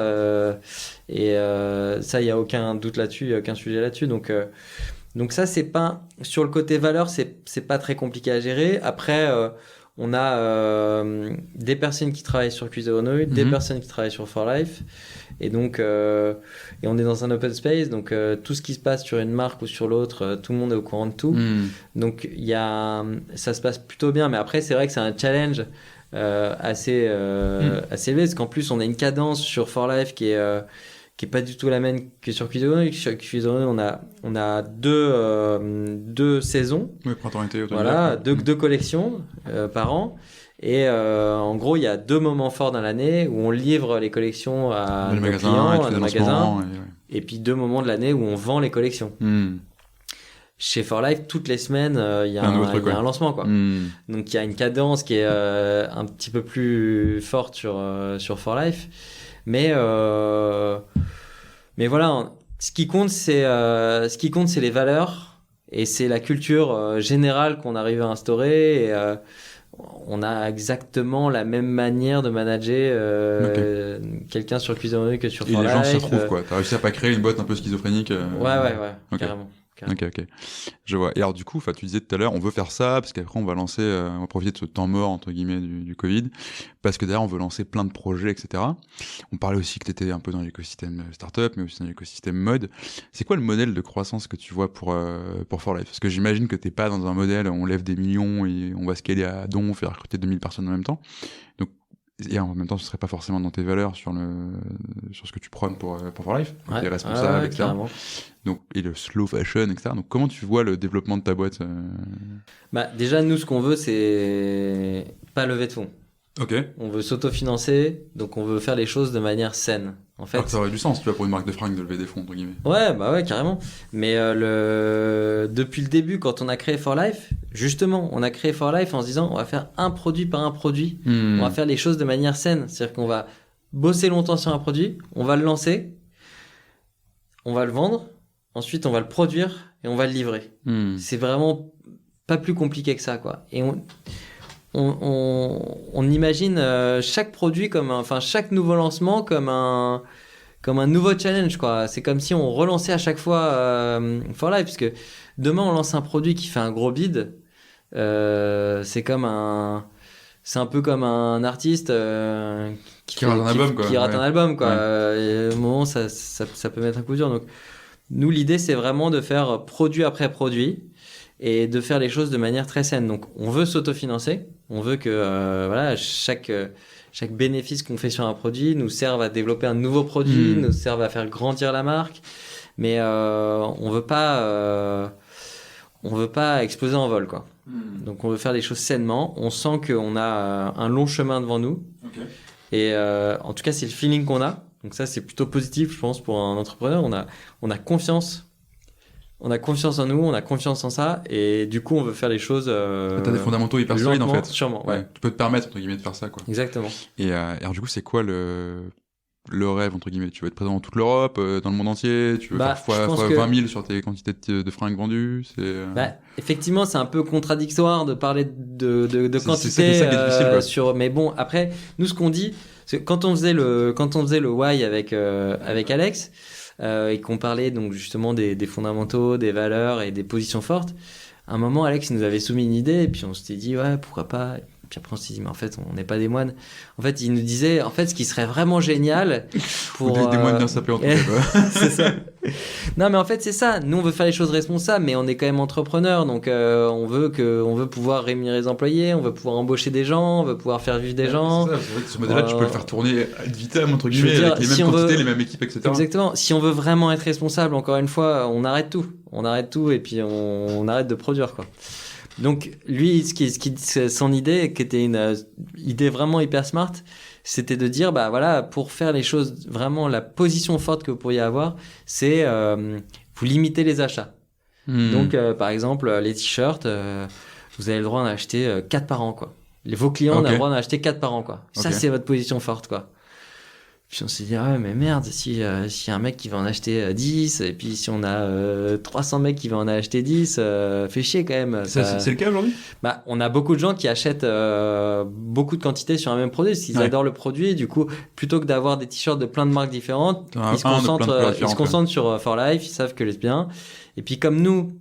B: Ça, il n'y a aucun doute là-dessus, il n'y a aucun sujet là-dessus. Donc ça, c'est pas... Sur le côté valeur, c'est pas très compliqué à gérer. Après, on a des personnes qui travaillent sur Cuisse de Grenouille, des personnes qui travaillent sur For Life. Et donc, et on est dans un open space, donc tout ce qui se passe sur une marque ou sur l'autre, tout le monde est au courant de tout. Donc ça se passe plutôt bien, mais après c'est vrai que c'est un challenge assez élevé, parce qu'en plus on a une cadence sur For Life qui est pas du tout la même que sur Cuisse de Grenouille. Sur Cuisse de Grenouille, on a deux saisons.
A: Oui, printemps-été, automne.
B: Voilà, deux collections par an. Et en gros, il y a 2 moments forts dans l'année où on livre les collections à nos clients, à nos magasins, et puis 2 moments de l'année où on vend les collections. Chez For Life, toutes les semaines, il y a un lancement, quoi. Donc il y a une cadence qui est un petit peu plus forte sur For Life, mais voilà, ce qui compte, c'est les valeurs et c'est la culture générale qu'on arrive à instaurer. Et on a exactement la même manière de manager quelqu'un sur Cuisse de Grenouille que sur For Life.
A: Et les gens s'y retrouvent, quoi. T'as réussi à pas créer une boîte un peu schizophrénique.
B: Ouais, okay. Carrément.
A: Ok. Je vois. Et alors, du coup, tu disais tout à l'heure, on veut faire ça, parce qu'après, on va profiter de ce temps mort, entre guillemets, du Covid, parce que derrière, on veut lancer plein de projets, etc. On parlait aussi que tu étais un peu dans l'écosystème startup, mais aussi dans l'écosystème mode. C'est quoi le modèle de croissance que tu vois pour For Life? Parce que j'imagine que t'es pas dans un modèle où on lève des millions et on va scaler à donf et recruter 2000 personnes en même temps. Donc, et en même temps, ce serait pas forcément dans tes valeurs sur ce que tu prônes pour For Life, les responsables, etc.
B: Carrément.
A: Donc, et le slow fashion, etc. Donc, comment tu vois le développement de ta boîte
B: Déjà, nous, ce qu'on veut, c'est pas lever de fonds.
A: Ok.
B: On veut s'autofinancer, donc on veut faire les choses de manière saine. En fait,
A: ça aurait du sens, tu vois, pour une marque de fringues de lever des fonds, entre guillemets.
B: Ouais, carrément. Mais depuis le début, quand on a créé For Life, justement, on a créé For Life en se disant, on va faire un produit par un produit. On va faire les choses de manière saine. C'est-à-dire qu'on va bosser longtemps sur un produit, on va le lancer, on va le vendre, ensuite on va le produire et on va le livrer. C'est vraiment pas plus compliqué que ça, quoi. Et on imagine chaque produit chaque nouveau lancement comme un nouveau challenge, quoi. C'est comme si on relançait à chaque fois For Life, parce que demain on lance un produit qui fait un gros bid, c'est un peu comme un artiste qui rate un album, quoi. Et au moment ça peut mettre un coup dur. Donc nous, l'idée c'est vraiment de faire produit après produit et de faire les choses de manière très saine. Donc on veut s'autofinancer, on veut que chaque bénéfice qu'on fait sur un produit nous serve à développer un nouveau produit, nous serve à faire grandir la marque, mais on veut pas exploser en vol, quoi. Donc on veut faire les choses sainement. On sent qu'on a un long chemin devant nous. Et en tout cas c'est le feeling qu'on a. Donc ça c'est plutôt positif, je pense, pour un entrepreneur. On a confiance. On a confiance en nous, on a confiance en ça, et du coup, on veut faire les choses.
A: T'as des fondamentaux hyper solides, en fait.
B: Sûrement, ouais.
A: Tu peux te permettre, entre guillemets, de faire ça, quoi.
B: Exactement.
A: Et alors, du coup, c'est quoi le rêve, entre guillemets? Tu veux être présent dans toute l'Europe, dans le monde entier? Tu veux faire fois 20 000 sur tes quantités de fringues vendues?
B: Effectivement, c'est un peu contradictoire de parler de quantité
A: ça qui est difficile, quoi.
B: Mais bon, après, nous, ce qu'on dit, c'est quand on faisait le why avec Alex, et qu'on parlait donc justement des fondamentaux, des valeurs et des positions fortes, à un moment Alex nous avait soumis une idée et puis on s'était dit ouais, pourquoi pas. Puis après on s'est dit mais en fait on n'est pas des moines. En fait il nous disait ce qui serait vraiment génial pour
A: des moines bien sapés en tout cas, quoi.
B: C'est ça. Non mais en fait c'est ça, nous on veut faire les choses responsables, mais on est quand même entrepreneur, donc on veut pouvoir rémunérer les employés, on veut pouvoir embaucher des gens, on veut pouvoir faire vivre des gens.
A: C'est ça, c'est vrai que ce modèle-là tu peux le faire tourner ad vitam, entre guillemets, avec les mêmes quantités, les mêmes équipes, etc.
B: Exactement. Si on veut vraiment être responsable, encore une fois, on arrête tout et puis on arrête de produire, quoi. Donc lui, son idée, qui était une idée vraiment hyper smart, c'était de dire pour faire les choses vraiment, la position forte que vous pourriez avoir, c'est vous limitez les achats. Donc par exemple les t-shirts, vous avez le droit d'en acheter 4 par an, quoi. Vos clients ont le droit d'en acheter 4 par an, quoi. Ça c'est votre position forte, quoi. Puis on s'est dit, ah ouais, mais merde, s'il y a un mec qui va en acheter 10, et puis si on a 300 mecs qui vont en acheter 10, fait chier quand même.
A: C'est le cas aujourd'hui?
B: Bah, on a beaucoup de gens qui achètent beaucoup de quantités sur un même produit, parce qu'ils adorent le produit. Du coup, plutôt que d'avoir des t-shirts de plein de marques différentes, ils se concentrent sur For Life, ils savent que c'est bien. Et puis comme nous,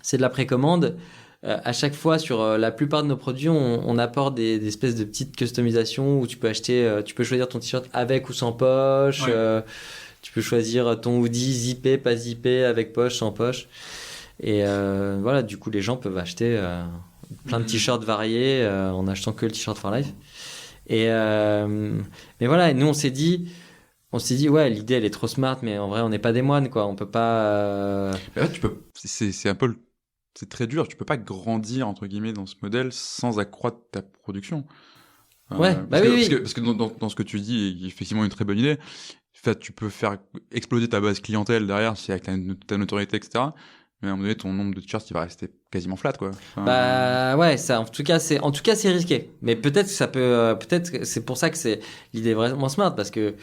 B: c'est de la précommande, à chaque fois, sur la plupart de nos produits, on apporte des espèces de petites customisations où tu peux choisir ton t-shirt avec ou sans poche. Tu peux choisir ton hoodie zippé, pas zippé, avec poche, sans poche. Et voilà, du coup, les gens peuvent acheter plein de t-shirts variés en achetant que le t-shirt For Life. Mais voilà, et nous, on s'est dit, ouais, l'idée, elle est trop smart, mais en vrai, on n'est pas des moines, quoi. On peut pas.
A: Mais là, c'est un peu c'est très dur, tu peux pas grandir entre guillemets dans ce modèle sans accroître ta production. Parce que dans ce que tu dis, il y a effectivement une très bonne idée. En fait, tu peux faire exploser ta base clientèle derrière, si avec ta notoriété, etc. Mais à un moment donné, ton nombre de t-shirts, il va rester quasiment flat, quoi.
B: Ça, en tout cas, c'est risqué. Mais peut-être que ça peut que c'est pour ça que l'idée est vraiment smart, parce que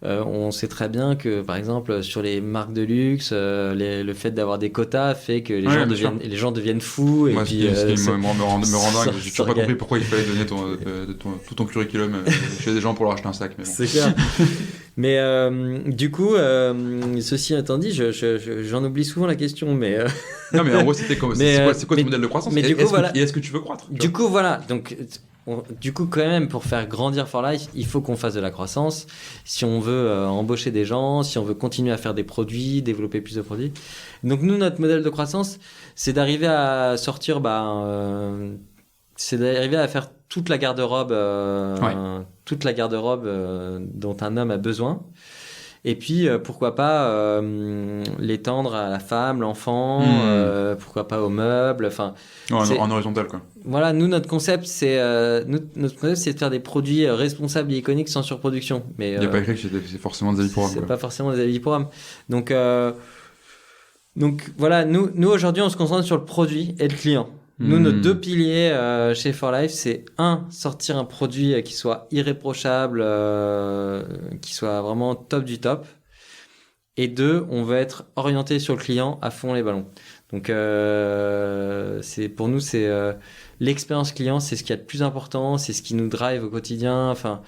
B: on sait très bien que, par exemple, sur les marques de luxe, le fait d'avoir des quotas fait que les gens deviennent fous.
A: Moi, ce qui me rend dingue, j'ai toujours pas compris pourquoi il fallait donner tout ton curriculum chez des gens pour leur acheter un sac. Mais bon.
B: C'est clair. Mais du coup, ceci étant dit, j'en oublie souvent la question, mais
A: non, mais en gros, c'est quoi ton modèle de croissance? Est-ce que tu veux croître?
B: Du coup, voilà. Donc, quand même, pour faire grandir For Life, il faut qu'on fasse de la croissance. Si on veut embaucher des gens, si on veut continuer à faire des produits, développer plus de produits. Donc, nous, notre modèle de croissance, c'est d'arriver à sortir, c'est d'arriver à faire toute la garde-robe, dont un homme a besoin. Et puis, pourquoi pas l'étendre à la femme, l'enfant, pourquoi pas aux meubles, enfin...
A: En horizontal, quoi.
B: Voilà, nous, notre concept, c'est de faire des produits responsables et iconiques sans surproduction. Mais,
A: il n'y a pas écrit que c'est forcément des habits pour hommes.
B: C'est pas forcément des habits pour hommes. Donc voilà, nous, aujourd'hui, on se concentre sur le produit et le client. Nous, nos deux piliers chez For Life, c'est sortir un produit qui soit irréprochable, qui soit vraiment top du top. Et 2, on veut être orienté sur le client à fond les ballons. Donc, pour nous, c'est l'expérience client, c'est ce qu'il y a de plus important, c'est ce qui nous drive au quotidien. Enfin,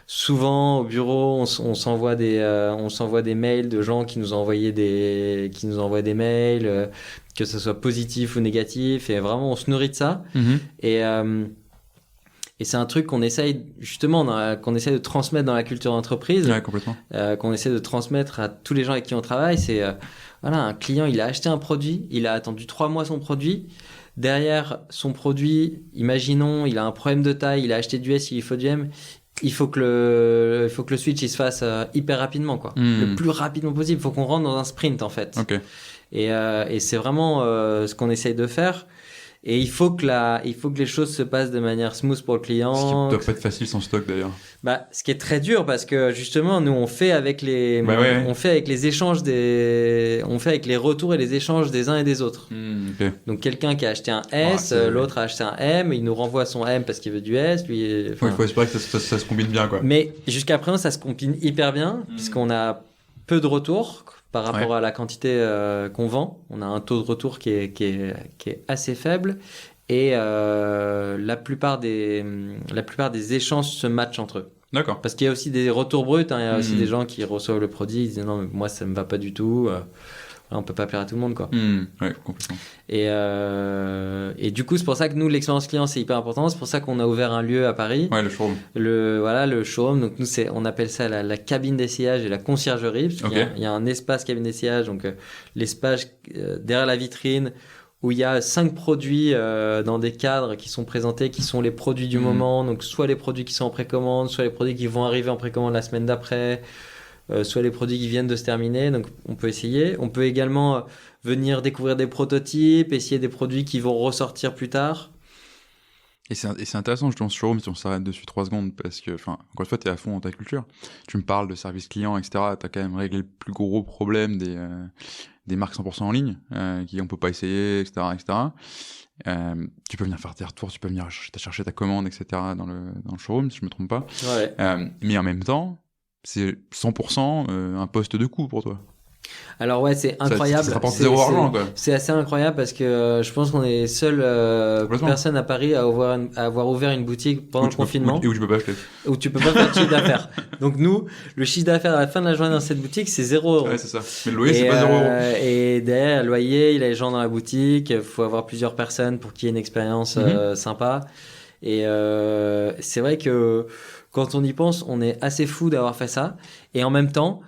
B: souvent au bureau, on s'envoie des mails de gens qui nous envoient des mails, que ce soit positif ou négatif, et vraiment on se nourrit de ça. Et c'est un truc qu'on essaye justement qu'on essaye de transmettre dans la culture d'entreprise,
A: complètement.
B: Qu'on essaie de transmettre à tous les gens avec qui on travaille. C'est voilà, un client, il a acheté un produit, il a attendu 3 mois son produit. Derrière son produit, imaginons, il a un problème de taille, il a acheté du S, il faut du M. Il faut que le switch il se fasse hyper rapidement, quoi. Le plus rapidement possible. Il faut qu'on rentre dans un sprint, en fait.
A: Okay.
B: Et c'est vraiment ce qu'on essaye de faire. Et il faut que les choses se passent de manière smooth pour le client.
A: Ce qui ne doit pas être facile sans stock, d'ailleurs.
B: Ce qui est très dur, parce que justement, nous, on fait avec les échanges on fait avec les retours et les échanges des uns et des autres.
A: Okay.
B: Donc, quelqu'un qui a acheté un S, l'autre a acheté un M, il nous renvoie son M parce qu'il veut du S. Il
A: faut espérer que ça se combine bien, quoi.
B: Mais jusqu'à présent, ça se combine hyper bien, puisqu'on a peu de retours par rapport à la quantité qu'on vend. On a un taux de retour qui est assez faible, et la plupart des échanges se matchent entre eux.
A: D'accord.
B: Parce qu'il y a aussi des retours bruts, il y a aussi des gens qui reçoivent le produit, ils disent non, mais moi ça me va pas du tout, on peut pas plaire à tout le monde, quoi.
A: Ouais, complètement.
B: Et du coup, c'est pour ça que nous, l'expérience client, c'est hyper important. C'est pour ça qu'on a ouvert un lieu à Paris.
A: Ouais, le showroom.
B: Le showroom. Donc nous, on appelle ça la cabine d'essayage et la conciergerie, parce qu'il y a un espace cabine d'essayage, donc l'espace derrière la vitrine, où il y a 5 produits dans des cadres qui sont présentés, qui sont les produits du moment. Donc soit les produits qui sont en précommande, soit les produits qui vont arriver en précommande la semaine d'après, soit les produits qui viennent de se terminer. Donc on peut essayer. On peut également venir découvrir des prototypes, essayer des produits qui vont ressortir plus tard.
A: Et c'est intéressant justement ce showroom, si on s'arrête dessus 3 secondes, parce que, encore une fois, t'es à fond dans ta culture. Tu me parles de service client, etc. T'as quand même réglé le plus gros problème des marques 100% en ligne, qui on peut pas essayer, etc., etc. Tu peux venir faire tes retours, tu peux venir chercher ta commande, etc. dans le showroom, si je me trompe pas.
B: Ouais.
A: Mais en même temps, c'est 100% un poste de coût pour toi.
B: Alors ouais, c'est incroyable.
A: Ça rapporte zéro argent, quoi.
B: C'est assez incroyable parce que je pense qu'on est seule personne à Paris à avoir ouvert une boutique pendant le confinement.
A: Et où tu peux pas acheter.
B: Où tu peux pas faire de chiffre d'affaires. Donc nous, le chiffre d'affaires à la fin de la journée dans cette boutique, c'est 0 €.
A: Ouais, c'est ça. Mais le loyer, c'est pas 0 €.
B: Et derrière, le loyer, il y a les gens dans la boutique. Il faut avoir plusieurs personnes pour qu'il y ait une expérience sympa. Et c'est vrai que quand on y pense, on est assez fou d'avoir fait ça. Et en même temps,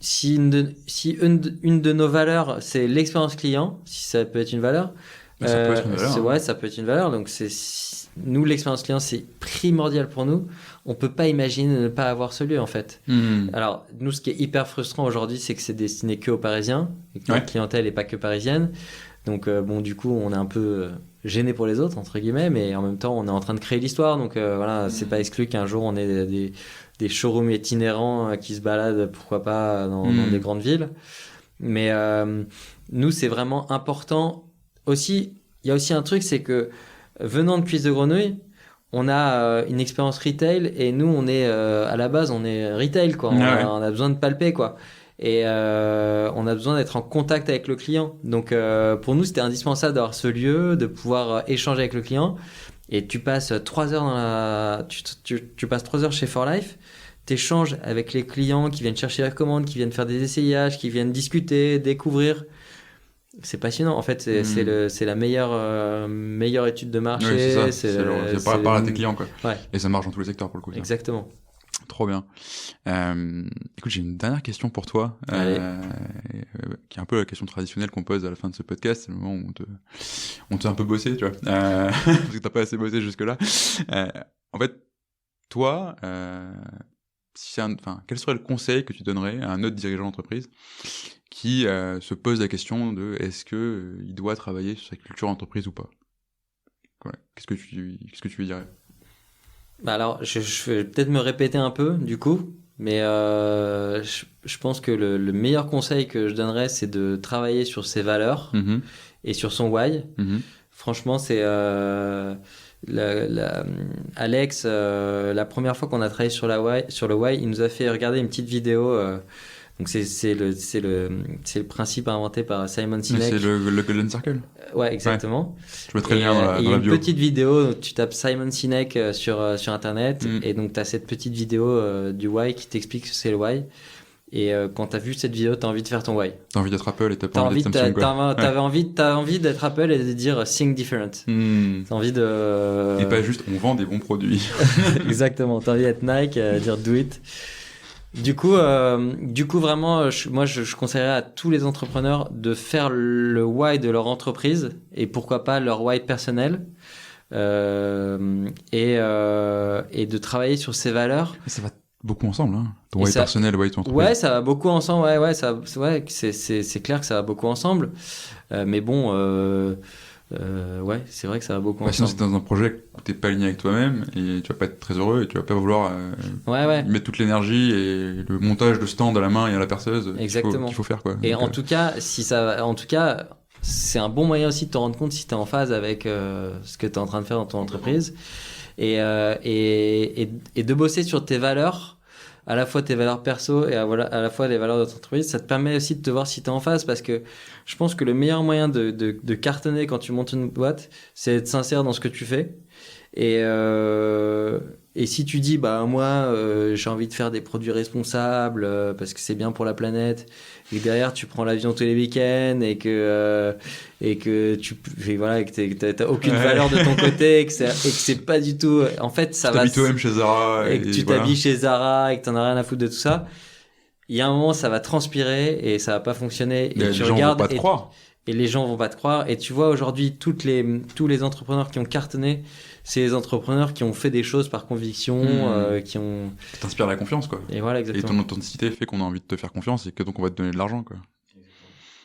B: si une de nos valeurs, c'est l'expérience client, si ça peut être une valeur,
A: ça peut être une valeur.
B: Ouais, ça peut être une valeur. Donc nous, l'expérience client, c'est primordial pour nous. On peut pas imaginer ne pas avoir ce lieu, en fait. Alors, nous, ce qui est hyper frustrant aujourd'hui, c'est que c'est destiné que aux Parisiens et que notre clientèle est pas que parisienne. Donc, du coup, on est un peu gêné pour les autres, entre guillemets, mais en même temps, on est en train de créer l'histoire. Donc, voilà, c'est pas exclu qu'un jour, on ait des showrooms itinérants qui se baladent, pourquoi pas, dans des grandes villes. Mais nous, c'est vraiment important. Aussi, il y a aussi un truc, c'est que venant de Cuisse de Grenouille, on a une expérience retail et nous, on est à la base, on est retail, quoi. On a besoin de palper, quoi. Et on a besoin d'être en contact avec le client. Donc, pour nous, c'était indispensable d'avoir ce lieu, de pouvoir échanger avec le client. Et tu passes 3 heures tu passes 3 heures chez For Life. T'échanges avec les clients qui viennent chercher la commande, qui viennent faire des essayages, qui viennent discuter, découvrir. C'est passionnant. En fait, c'est la meilleure étude de marché.
A: Oui, c'est par à tes clients, quoi.
B: Ouais.
A: Et ça marche dans tous les secteurs, pour le coup.
B: Exactement.
A: Trop bien. Écoute, j'ai une dernière question pour toi, qui est un peu la question traditionnelle qu'on pose à la fin de ce podcast. C'est le moment où on te fait un peu bosser, tu vois, parce que t'as pas assez bossé jusque-là. En fait, toi, quel serait le conseil que tu donnerais à un autre dirigeant d'entreprise qui se pose la question de est-ce que il doit travailler sur sa culture d'entreprise ou pas? Ouais. Qu'est-ce que tu lui dirais?
B: Bah alors, je vais peut-être me répéter un peu, du coup, mais je pense que le meilleur conseil que je donnerais, c'est de travailler sur ses valeurs et sur son why. Franchement, c'est Alex, la première fois qu'on a travaillé sur le why, il nous a fait regarder une petite vidéo. Donc c'est le principe inventé par Simon Sinek.
A: C'est le Golden Circle.
B: Ouais, exactement.
A: Je mettrai le lien dans la bio.
B: Il y a une petite vidéo, tu tapes Simon Sinek sur internet et donc tu as cette petite vidéo du why qui t'explique ce que c'est le why. Et quand tu as vu cette vidéo, tu as envie de faire ton why.
A: Tu as envie d'être Apple et tu pas envie d'être Samsung.
B: T'as envie d'être Apple et de dire think different. T'as envie de...
A: Et pas juste on vend des bons produits.
B: Exactement. T'as envie d'être Nike, dire do it. Du coup, vraiment, je conseillerais à tous les entrepreneurs de faire le why de leur entreprise et pourquoi pas leur why personnel, et de travailler sur ces valeurs.
A: Et ça va beaucoup ensemble, hein. Ton why personnel, why ton entreprise.
B: Ouais, ça va beaucoup ensemble. Ouais, c'est clair que ça va beaucoup ensemble. Mais bon. Ouais, c'est vrai que ça va beaucoup ensemble.
A: Sinon, c'est dans un projet où t'es pas aligné avec toi-même et tu vas pas être très heureux et tu vas pas vouloir mettre toute l'énergie et le montage de stand à la main et à la perceuse qu'il faut faire, quoi.
B: Et donc, en tout cas, c'est un bon moyen aussi de te rendre compte si t'es en phase avec ce que t'es en train de faire dans ton entreprise et de bosser sur tes valeurs, à la fois tes valeurs perso et à la fois les valeurs de ton entreprise. Ça te permet aussi de te voir si t'es en phase, parce que je pense que le meilleur moyen de cartonner quand tu montes une boîte, c'est être sincère dans ce que tu fais. Et si tu dis moi j'ai envie de faire des produits responsables parce que c'est bien pour la planète, et que derrière tu prends l'avion tous les week-ends et que t'as aucune valeur de ton côté et que c'est pas du tout, en fait ça va.
A: Tu t'habilles toi-même chez Zara
B: et que tu t'habilles chez Zara et que t'en as rien à foutre de tout ça. Il y a un moment, ça va transpirer et ça va pas fonctionner. Et
A: les gens vont pas te croire.
B: Et les gens vont pas te croire. Et tu vois, aujourd'hui, tous les entrepreneurs qui ont cartonné, c'est les entrepreneurs qui ont fait des choses par conviction, qui
A: t'inspirent la confiance, quoi.
B: Et voilà, exactement.
A: Et ton authenticité fait qu'on a envie de te faire confiance et que donc on va te donner de l'argent, quoi.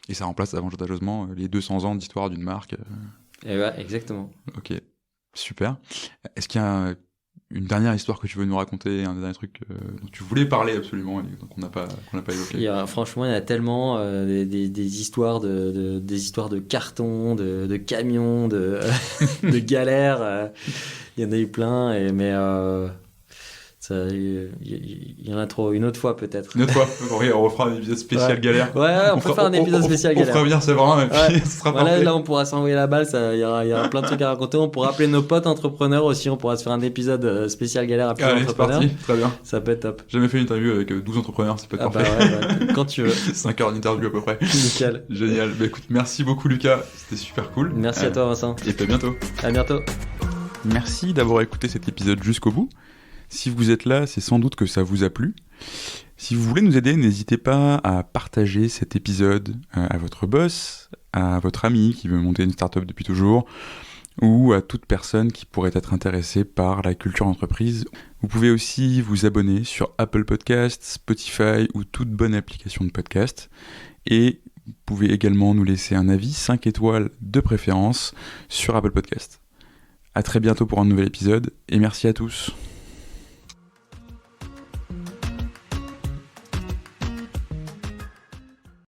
A: Et ça remplace avantageusement les 200 ans d'histoire d'une marque.
B: Et ouais, exactement.
A: Ok, super. Est-ce qu'il y a une dernière histoire que tu veux nous raconter, un dernier truc dont tu voulais parler absolument et qu'on n'a pas évoqué?
B: Franchement, il y a tellement des histoires des histoires de cartons, de camions, de galères. Il y en a eu plein, mais Il y en a trop. Une autre fois, peut-être.
A: Une autre fois, on refera un épisode spécial galère.
B: Ouais, on peut faire un épisode spécial galère.
A: On fera venir Séverin et puis ce sera parfait.
B: Là, on pourra s'envoyer la balle. Il y aura plein de trucs à raconter. On pourra appeler nos potes entrepreneurs aussi. On pourra se faire un épisode spécial galère à plusieurs entrepreneurs.
A: C'est parti, très bien.
B: Ça peut être top.
A: J'ai jamais fait une interview avec 12 entrepreneurs, ça peut être parfait.
B: Ouais, quand tu veux.
A: 5 heures d'interview à peu près.
B: Nickel.
A: Génial. Bah écoute, merci beaucoup Lucas, c'était super cool.
B: Merci à toi Vincent.
A: Et puis à bientôt.
B: À bientôt.
A: Merci d'avoir écouté cet épisode jusqu'au bout. Si vous êtes là, c'est sans doute que ça vous a plu. Si vous voulez nous aider, n'hésitez pas à partager cet épisode à votre boss, à votre ami qui veut monter une startup depuis toujours, ou à toute personne qui pourrait être intéressée par la culture d'entreprise. Vous pouvez aussi vous abonner sur Apple Podcasts, Spotify ou toute bonne application de podcast. Et vous pouvez également nous laisser un avis 5 étoiles de préférence sur Apple Podcasts. À très bientôt pour un nouvel épisode et merci à tous.